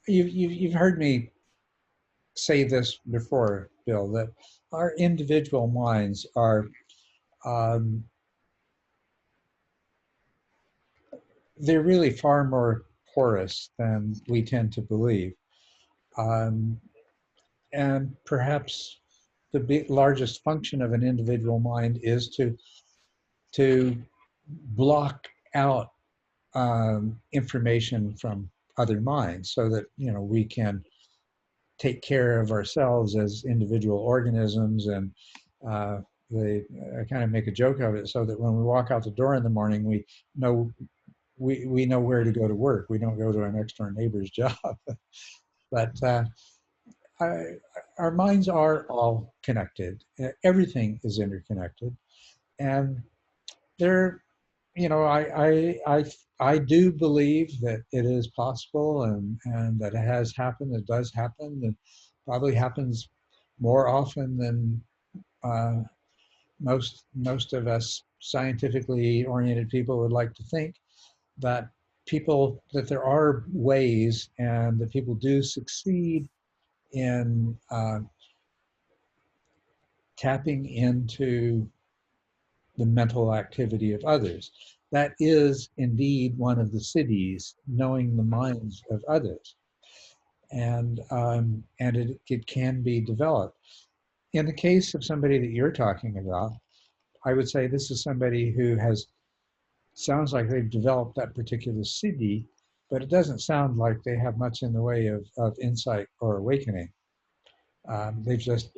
you've heard me say this before, Bill, that our individual minds are, they're really far more porous than we tend to believe. And perhaps the largest function of an individual mind is to block out information from other minds, so that, you know, we can take care of ourselves as individual organisms. And I kind of make a joke of it, so that when we walk out the door in the morning, we know where to go to work. We don't go to our next door neighbor's job. But our minds are all connected. Everything is interconnected, and there, you know, I do believe that it is possible, and that it has happened. It does happen, and probably happens more often than most of us scientifically oriented people would like to think. That there are ways, and that people do succeed in tapping into the mental activity of others. That is indeed one of the siddhis, knowing the minds of others, and it can be developed. In the case of somebody that you're talking about, I would say this is somebody who sounds like they've developed that particular siddhi, but it doesn't sound like they have much in the way of insight or awakening. They've just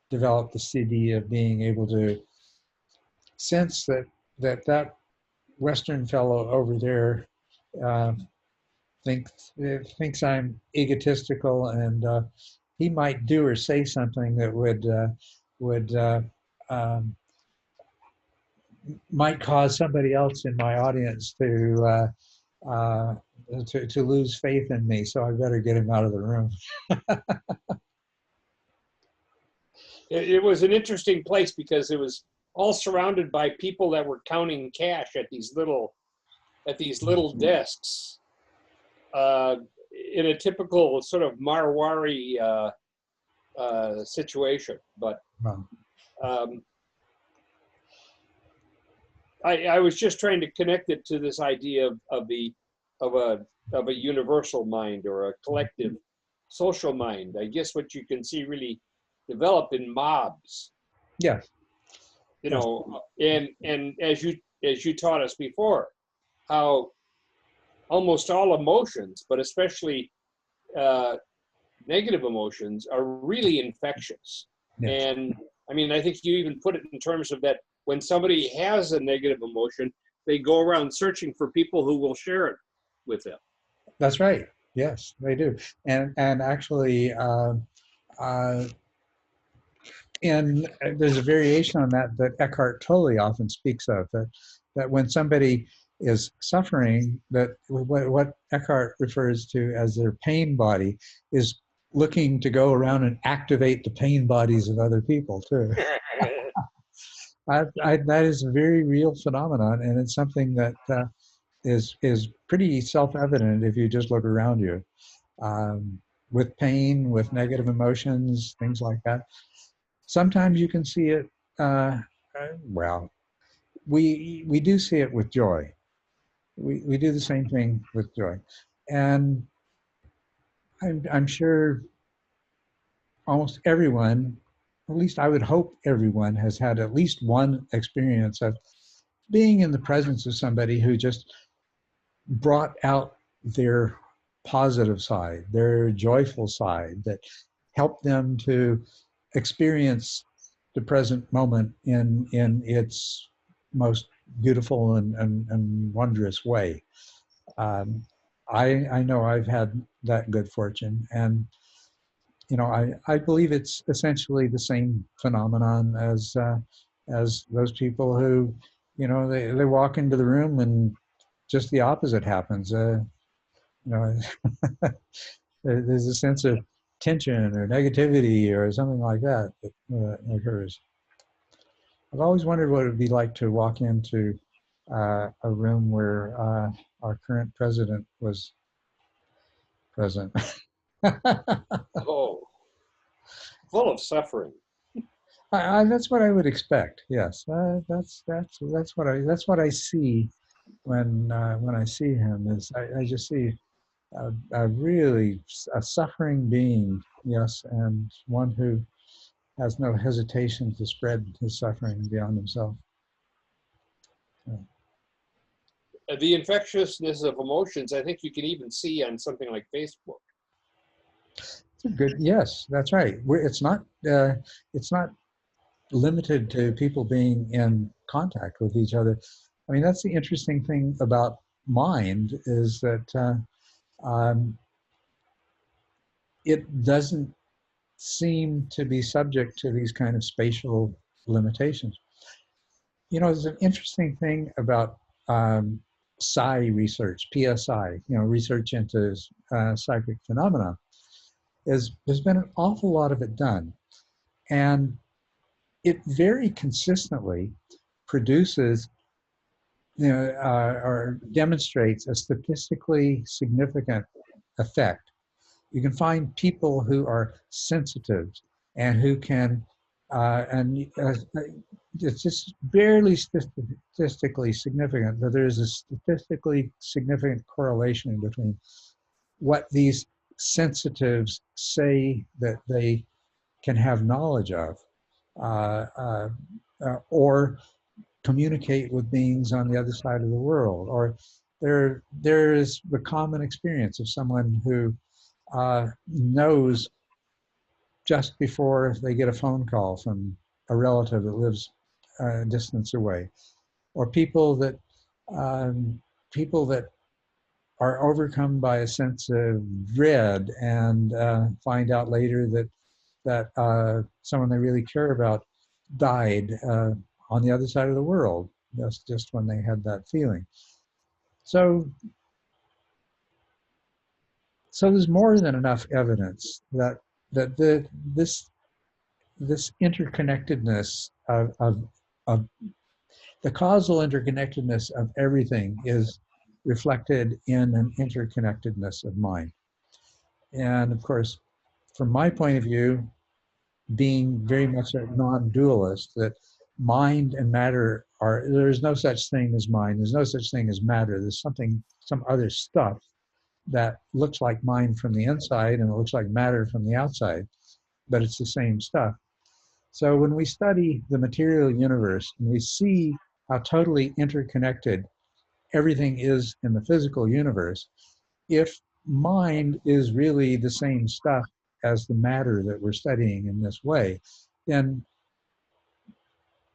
developed the siddhi of being able to sense that Western fellow over there thinks I'm egotistical, and he might do or say something that would might cause somebody else in my audience to lose faith in me. So I better get him out of the room. It was an interesting place because it was all surrounded by people that were counting cash at these little desks, in a typical sort of Marwari situation. But Wow. I was just trying to connect it to this idea of a universal mind or a collective social mind. I guess what you can see really develop in mobs, Yes. you Yes. know, and as you taught us before, how almost all emotions, but especially negative emotions, are really infectious. Yes. And I mean, I think you even put it in terms of that when somebody has a negative emotion, they go around searching for people who will share it with them. That's right. Yes, they do. And actually, uh, and there's a variation on that that Eckhart Tolle often speaks of, that when somebody is suffering, that what Eckhart refers to as their pain body is looking to go around and activate the pain bodies of other people too. That is a very real phenomenon, and it's something that is pretty self-evident if you just look around you. With pain, with negative emotions, things like that. Sometimes you can see it. Well, we do see it with joy. We do the same thing with joy, and I'm sure almost everyone, at least I would hope everyone, has had at least one experience of being in the presence of somebody who just brought out their positive side, their joyful side, that helped them to experience the present moment in its most beautiful and wondrous way. Um, I know I've had that good fortune, and I believe it's essentially the same phenomenon as those people who, they walk into the room and just the opposite happens. You know, there's a sense of tension or negativity or something like that that occurs. I've always wondered what it would be like to walk into a room where our current president was present. Oh, full of suffering. That's what I would expect. Yes, that's what I see when I see him. Is I just see a really a suffering being. Yes, and one who has no hesitation to spread his suffering beyond himself. Yeah. The infectiousness of emotions, I think you can even see on something like Facebook. It's a good. Yes, that's right. It's not limited to people being in contact with each other. I mean, that's the interesting thing about mind is that it doesn't seem to be subject to these kind of spatial limitations. There's an interesting thing about psi research, PSI, research into psychic phenomena, is there's been an awful lot of it done. And it very consistently produces, or demonstrates a statistically significant effect. You can find people who are sensitive and who can, and it's just barely statistically significant, but there's a statistically significant correlation between what these sensitives say that they can have knowledge of, uh, uh, or communicate with beings on the other side of the world, or there is the common experience of someone who knows just before they get a phone call from a relative that lives a distance away, or um, people that are overcome by a sense of dread and find out later that someone they really care about died on the other side of the world just when they had that feeling. So there's more than enough evidence that this interconnectedness of of the causal interconnectedness of everything is reflected in an interconnectedness of mind. And of course, from my point of view, being very much a non-dualist, that mind and matter are, there's no such thing as mind, there's no such thing as matter, there's something, some other stuff that looks like mind from the inside and it looks like matter from the outside, but it's the same stuff. So when we study the material universe and we see how totally interconnected everything is in the physical universe, if mind is really the same stuff as the matter that we're studying in this way, then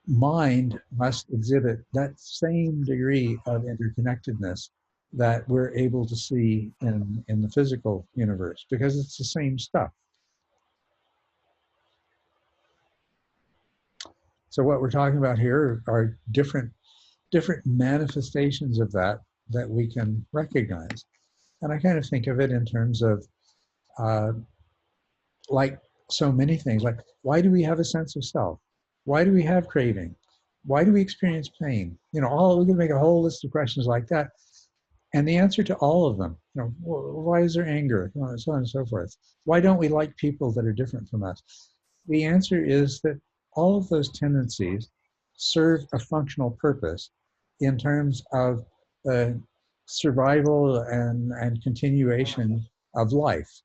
mind must exhibit that same degree of interconnectedness that we're able to see in the physical universe, because it's the same stuff. So what we're talking about here are different manifestations of that that we can recognize. And I kind of think of it in terms of uh, like so many things, like why do we have a sense of self? Why do we have craving? Why do we experience pain? You know, all we can make a whole list of questions like that. And the answer to all of them, you know, why is there anger? You know, so on and so forth. Why don't we like people that are different from us? The answer is that all of those tendencies serve a functional purpose in terms of survival and continuation of life.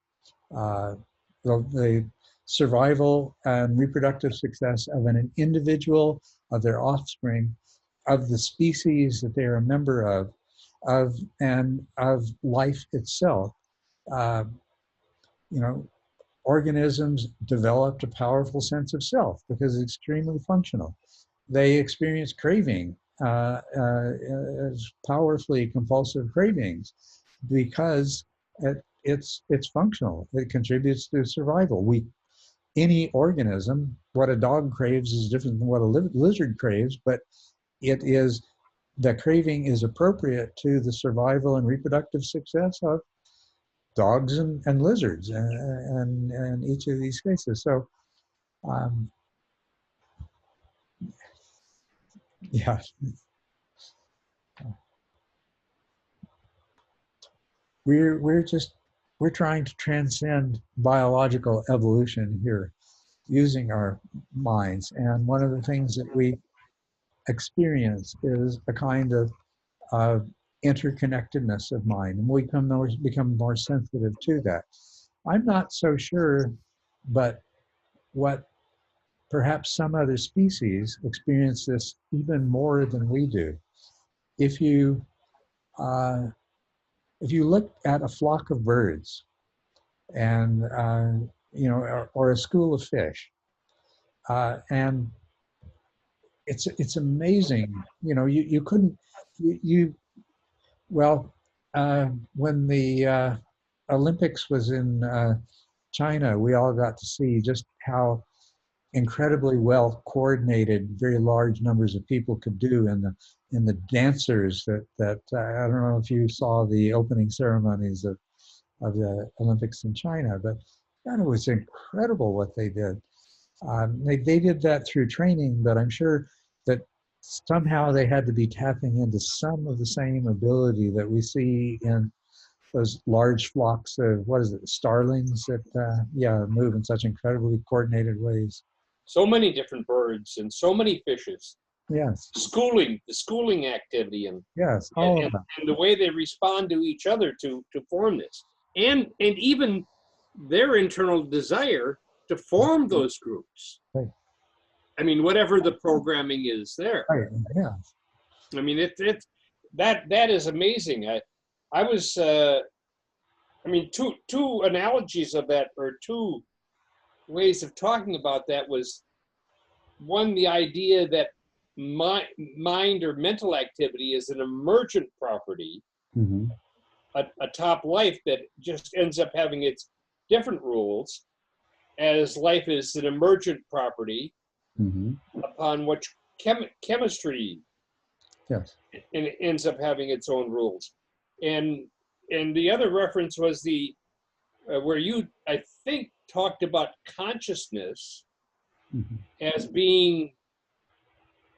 Uh, the survival and reproductive success of an individual, of their offspring, of the species that they are a member of and of life itself. Uh, you know, organisms developed a powerful sense of self because it's extremely functional. They experience craving as powerfully compulsive cravings because it's functional. It contributes to survival. Any organism, what a dog craves is different than what a lizard craves, but it is, the craving is appropriate to the survival and reproductive success of dogs and lizards and each of these cases. So um, yeah, we're trying to transcend biological evolution here using our minds. And one of the things that we experience is a kind of interconnectedness of mind, and we become more sensitive to that. I'm not so sure, but what perhaps some other species experience this even more than we do. If you uh, if you look at a flock of birds and you know, or a school of fish, and it's amazing. You know, you couldn't you well when the Olympics was in China, we all got to see just how incredibly well coordinated very large numbers of people could do in the dancers that I don't know if you saw the opening ceremonies of the Olympics in China, but God, it was incredible what they did. They did that through training, but I'm sure that somehow they had to be tapping into some of the same ability that we see in those large flocks of, what is it, starlings that move in such incredibly coordinated ways. So many different birds and so many fishes. Yes. The schooling activity, and yes, all of them. and the way they respond to each other to form this, and even their internal desire to form those groups. Right. I mean, whatever the programming is there. Right. Yeah. I mean, that is amazing. I was I mean, two analogies of that, or two ways of talking about that, was one, the idea that mind or mental activity is an emergent property, Mm-hmm. a top life that just ends up having its different rules, as life is an emergent property Mm-hmm. upon which chemistry Yes. and it ends up having its own rules. And the other reference was the where you, I think, talked about consciousness Mm-hmm. as being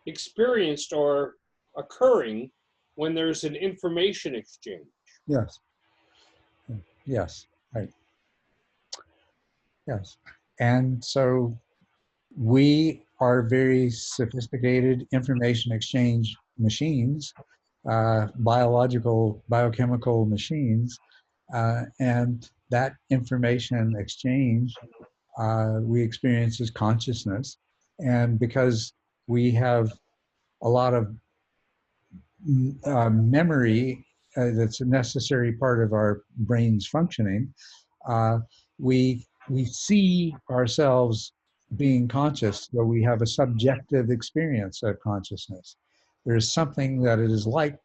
experienced or occurring when there's an information exchange. Yes. Yes. Right. Yes. And so we are very sophisticated information exchange machines, biological, biochemical machines, and that information exchange we experience as consciousness. And because we have a lot of memory that's a necessary part of our brain's functioning, uh, we see ourselves being conscious, though we have a subjective experience of consciousness. There's something that it is like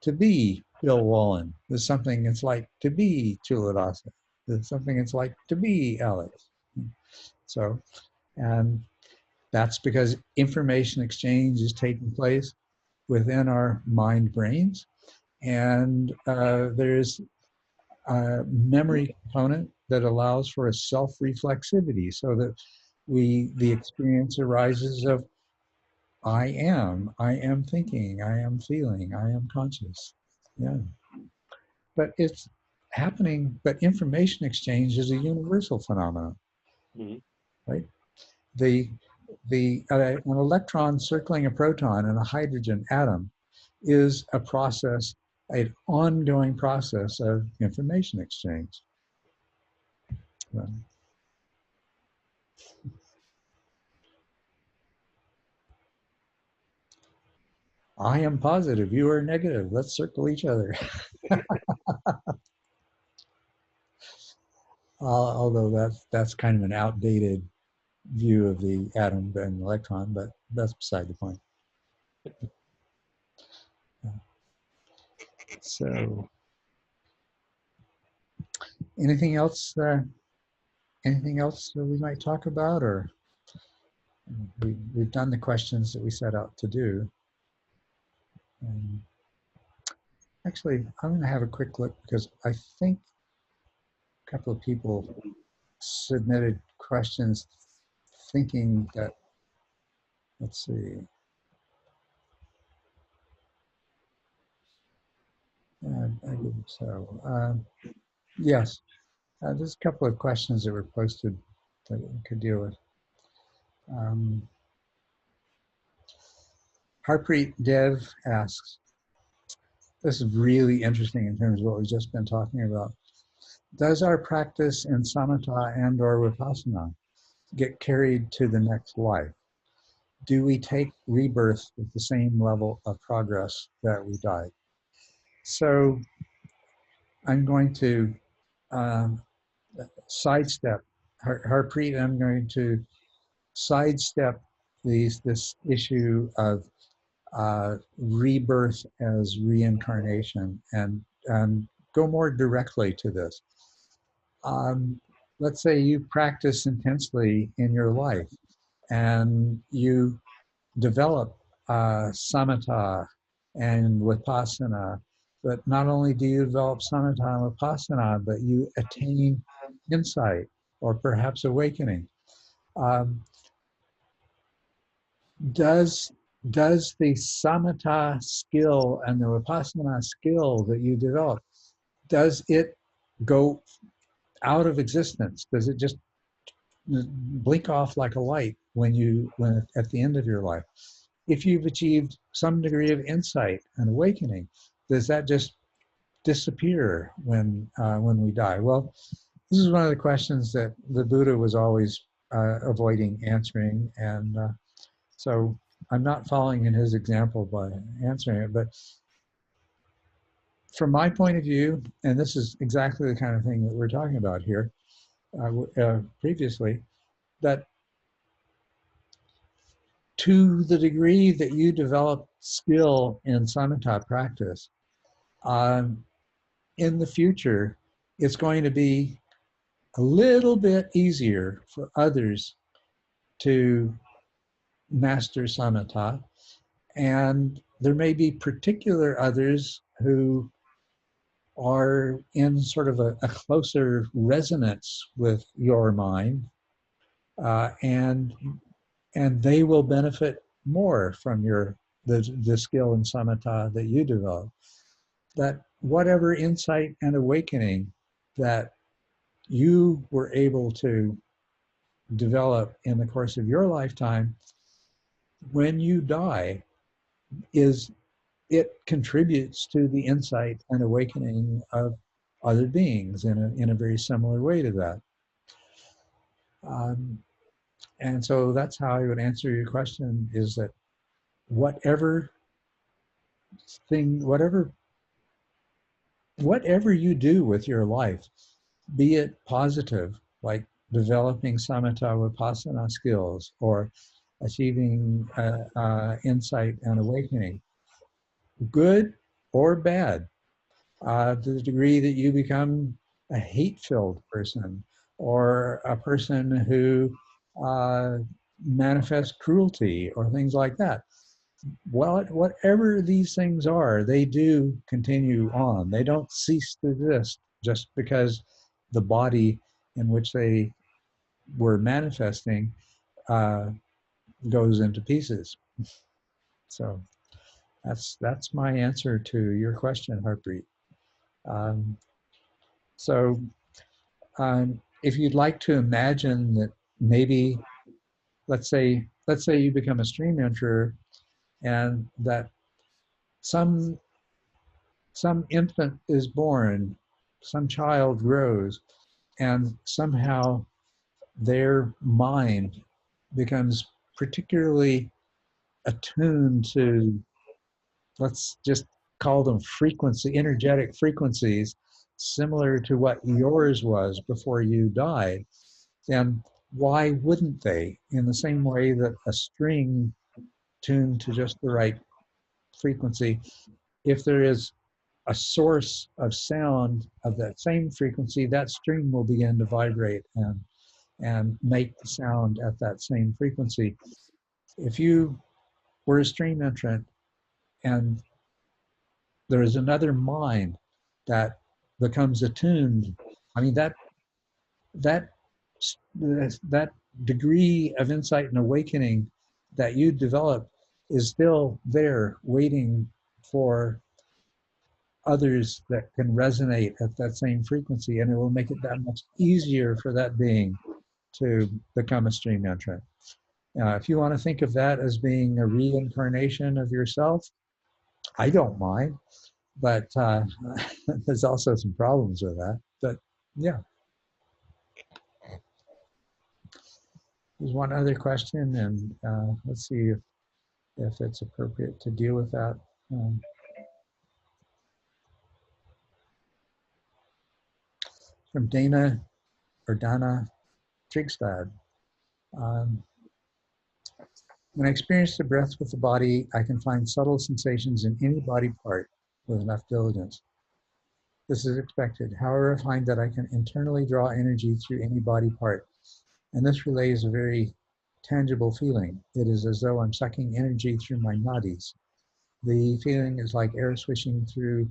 to be Bill Wallen. There's something it's like to be Culadasa. There's something it's like to be Alex. So, and that's because information exchange is taking place within our mind brains. And there's a memory component that allows for a self-reflexivity so that the experience arises of I am thinking, I am feeling, I am conscious. Yeah. But it's happening, but information exchange is a universal phenomenon, Mm-hmm. right? The an electron circling a proton in a hydrogen atom is a process, an ongoing process of information exchange. I am positive, you are negative. Let's circle each other. Although that's kind of an outdated view of the atom and electron, but that's beside the point. So, anything else? Anything else that we might talk about, or we've done the questions that we set out to do. Actually, I'm going to have a quick look because I think a couple of people submitted questions thinking that, let's see, I believe so. Yes, there's a couple of questions that were posted that we could deal with. Harpreet Dev asks, this is really interesting in terms of what we've just been talking about. Does our practice in samatha and or vipassana get carried to the next life? Do we take rebirth with the same level of progress that we died? So I'm going to sidestep, Harpreet, I'm going to sidestep this issue of rebirth as reincarnation and go more directly to this. Let's say you practice intensely in your life and you develop samatha and vipassana, but not only do you develop samatha and vipassana, but you attain insight or perhaps awakening. Um, does the samatha skill and the vipassana skill that you develop, does it go out of existence? Does it just blink off like a light when at the end of your life? If you've achieved some degree of insight and awakening, does that just disappear when we die? Well, this is one of the questions that the Buddha was always avoiding answering, and so I'm not following in his example by answering it. But from my point of view, and this is exactly the kind of thing that we're talking about here previously, that to the degree that you develop skill in samatha practice, in the future, it's going to be a little bit easier for others to master samatha. And there may be particular others who are in sort of a closer resonance with your mind, and they will benefit more from the skill in samatha that you develop. That whatever insight and awakening that you were able to develop in the course of your lifetime, when you die, it contributes to the insight and awakening of other beings in a very similar way to that. And so that's how I would answer your question, is that whatever thing, whatever you do with your life, be it positive, like developing samatha vipassana skills or achieving insight and awakening, good or bad, to the degree that you become a hate-filled person or a person who manifests cruelty or things like that. Well, whatever these things are, they do continue on. They don't cease to exist just because the body in which they were manifesting uh, goes into pieces. So that's my answer to your question, Harpreet. Um, so if you'd like to imagine that maybe, let's say you become a stream enterer, and that some infant is born, some child grows, and somehow their mind becomes particularly attuned to, let's just call them energetic frequencies, similar to what yours was before you died, then why wouldn't they? In the same way that a string tuned to just the right frequency, if there is a source of sound of that same frequency, that string will begin to vibrate and make the sound at that same frequency. If you were a stream entrant and there is another mind that becomes attuned, I mean, that that degree of insight and awakening that you develop is still there waiting for others that can resonate at that same frequency, and it will make it that much easier for that being to become a stream entrant. If you want to think of that as being a reincarnation of yourself, I don't mind, but there's also some problems with that. But yeah, there's one other question, and let's see if it's appropriate to deal with that. From Dana Trigstad. When I experience the breath with the body, I can find subtle sensations in any body part with enough diligence. This is expected. However, I find that I can internally draw energy through any body part, and this relays a very tangible feeling. It is as though I'm sucking energy through my nadis. The feeling is like air wishing through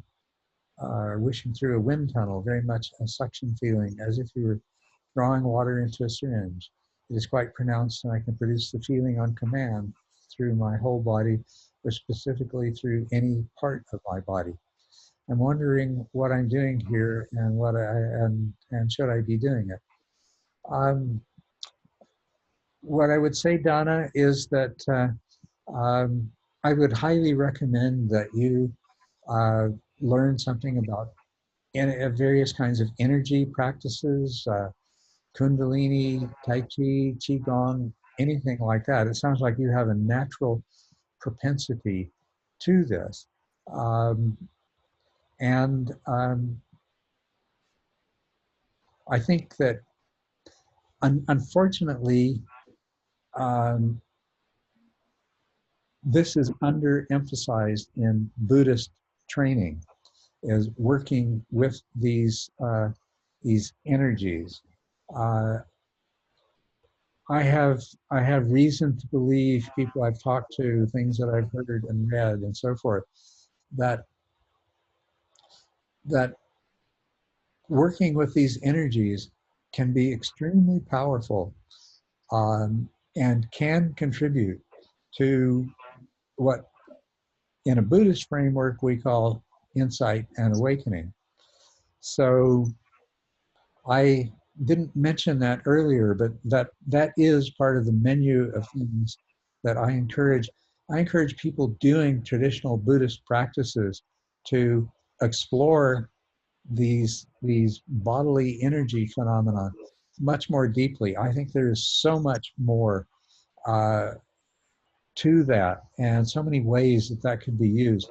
a wind tunnel, very much a suction feeling, as if you were drawing water into a syringe. It is quite pronounced, and I can produce the feeling on command through my whole body, or specifically through any part of my body. I'm wondering what I'm doing here, and and should I be doing it? What I would say, Donna, is that I would highly recommend that you learn something about various kinds of energy practices, Kundalini, Tai Chi, Qigong, anything like that. It sounds like you have a natural propensity to this. And I think that unfortunately, this is underemphasized in Buddhist training, is working with these energies. I have reason to believe, people I've talked to, things that I've heard and read and so forth, that working with these energies can be extremely powerful, and can contribute to what in a Buddhist framework we call insight and awakening. So I didn't mention that earlier, but that is part of the menu of things that I encourage. I encourage people doing traditional Buddhist practices to explore these bodily energy phenomena much more deeply. I think there is so much more uh, to that, and so many ways that that could be used.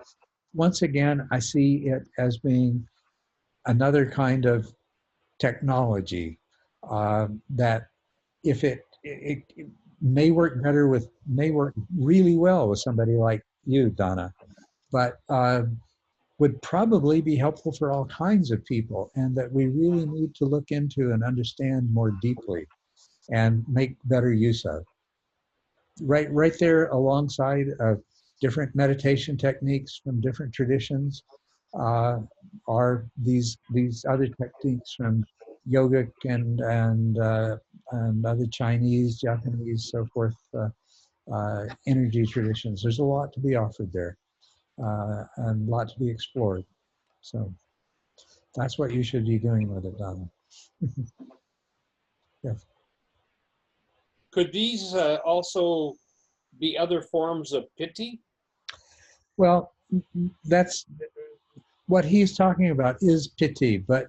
Once again, I see it as being another kind of technology that if it may work better with, may work really well with somebody like you, Donna, but would probably be helpful for all kinds of people, and that we really need to look into and understand more deeply and make better use of. Right there alongside of different meditation techniques from different traditions uh, are these other techniques from yogic and other Chinese, Japanese, so forth, energy traditions. There's a lot to be offered there and a lot to be explored. So that's what you should be doing with it, Donna. Yes. Could these also be other forms of pity? Well, that's what he's talking about is piti, but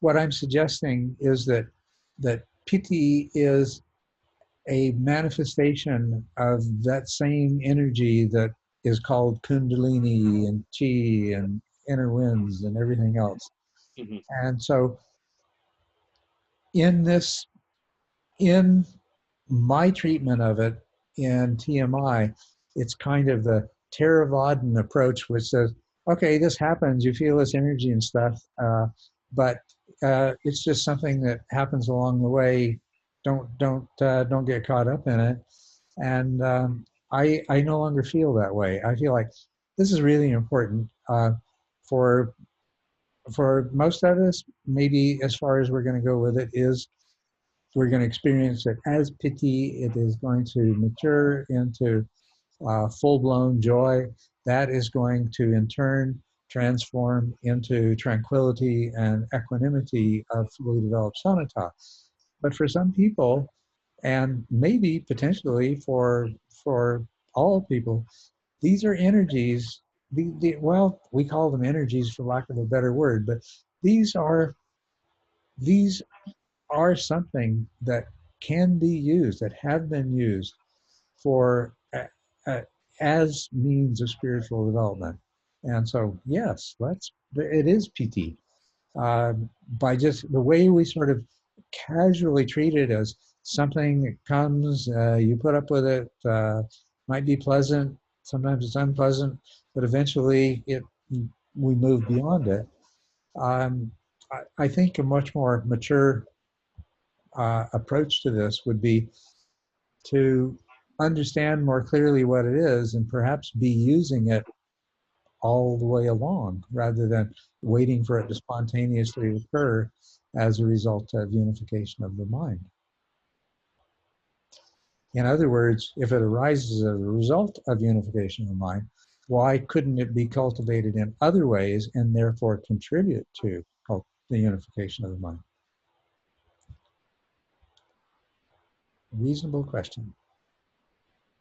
what I'm suggesting is that piti is a manifestation of that same energy that is called kundalini and chi and inner winds and everything else. Mm-hmm. And so in this, in my treatment of it in TMI, it's kind of the Theravadin approach, which says, okay, this happens, you feel this energy and stuff, but it's just something that happens along the way. Don't get caught up in it. And I no longer feel that way. I feel like this is really important for for most of us. Maybe as far as we're going to go with it is we're going to experience it as piti. It is going to mature into full-blown joy. That is going to, in turn, transform into tranquility and equanimity of fully developed samatha. But for some people, and maybe potentially for all people, these are energies. Well, we call them energies for lack of a better word, but these are these are something that can be used, that have been used for as means of spiritual development. And so, yes, it is PT. By just the way we sort of casually treat it as something that comes, you put up with it, might be pleasant, sometimes it's unpleasant, but eventually we move beyond it. Um, I think a much more mature approach to this would be to understand more clearly what it is and perhaps be using it all the way along rather than waiting for it to spontaneously occur as a result of unification of the mind. In other words, if it arises as a result of unification of the mind, why couldn't it be cultivated in other ways and therefore contribute to the unification of the mind? Reasonable question.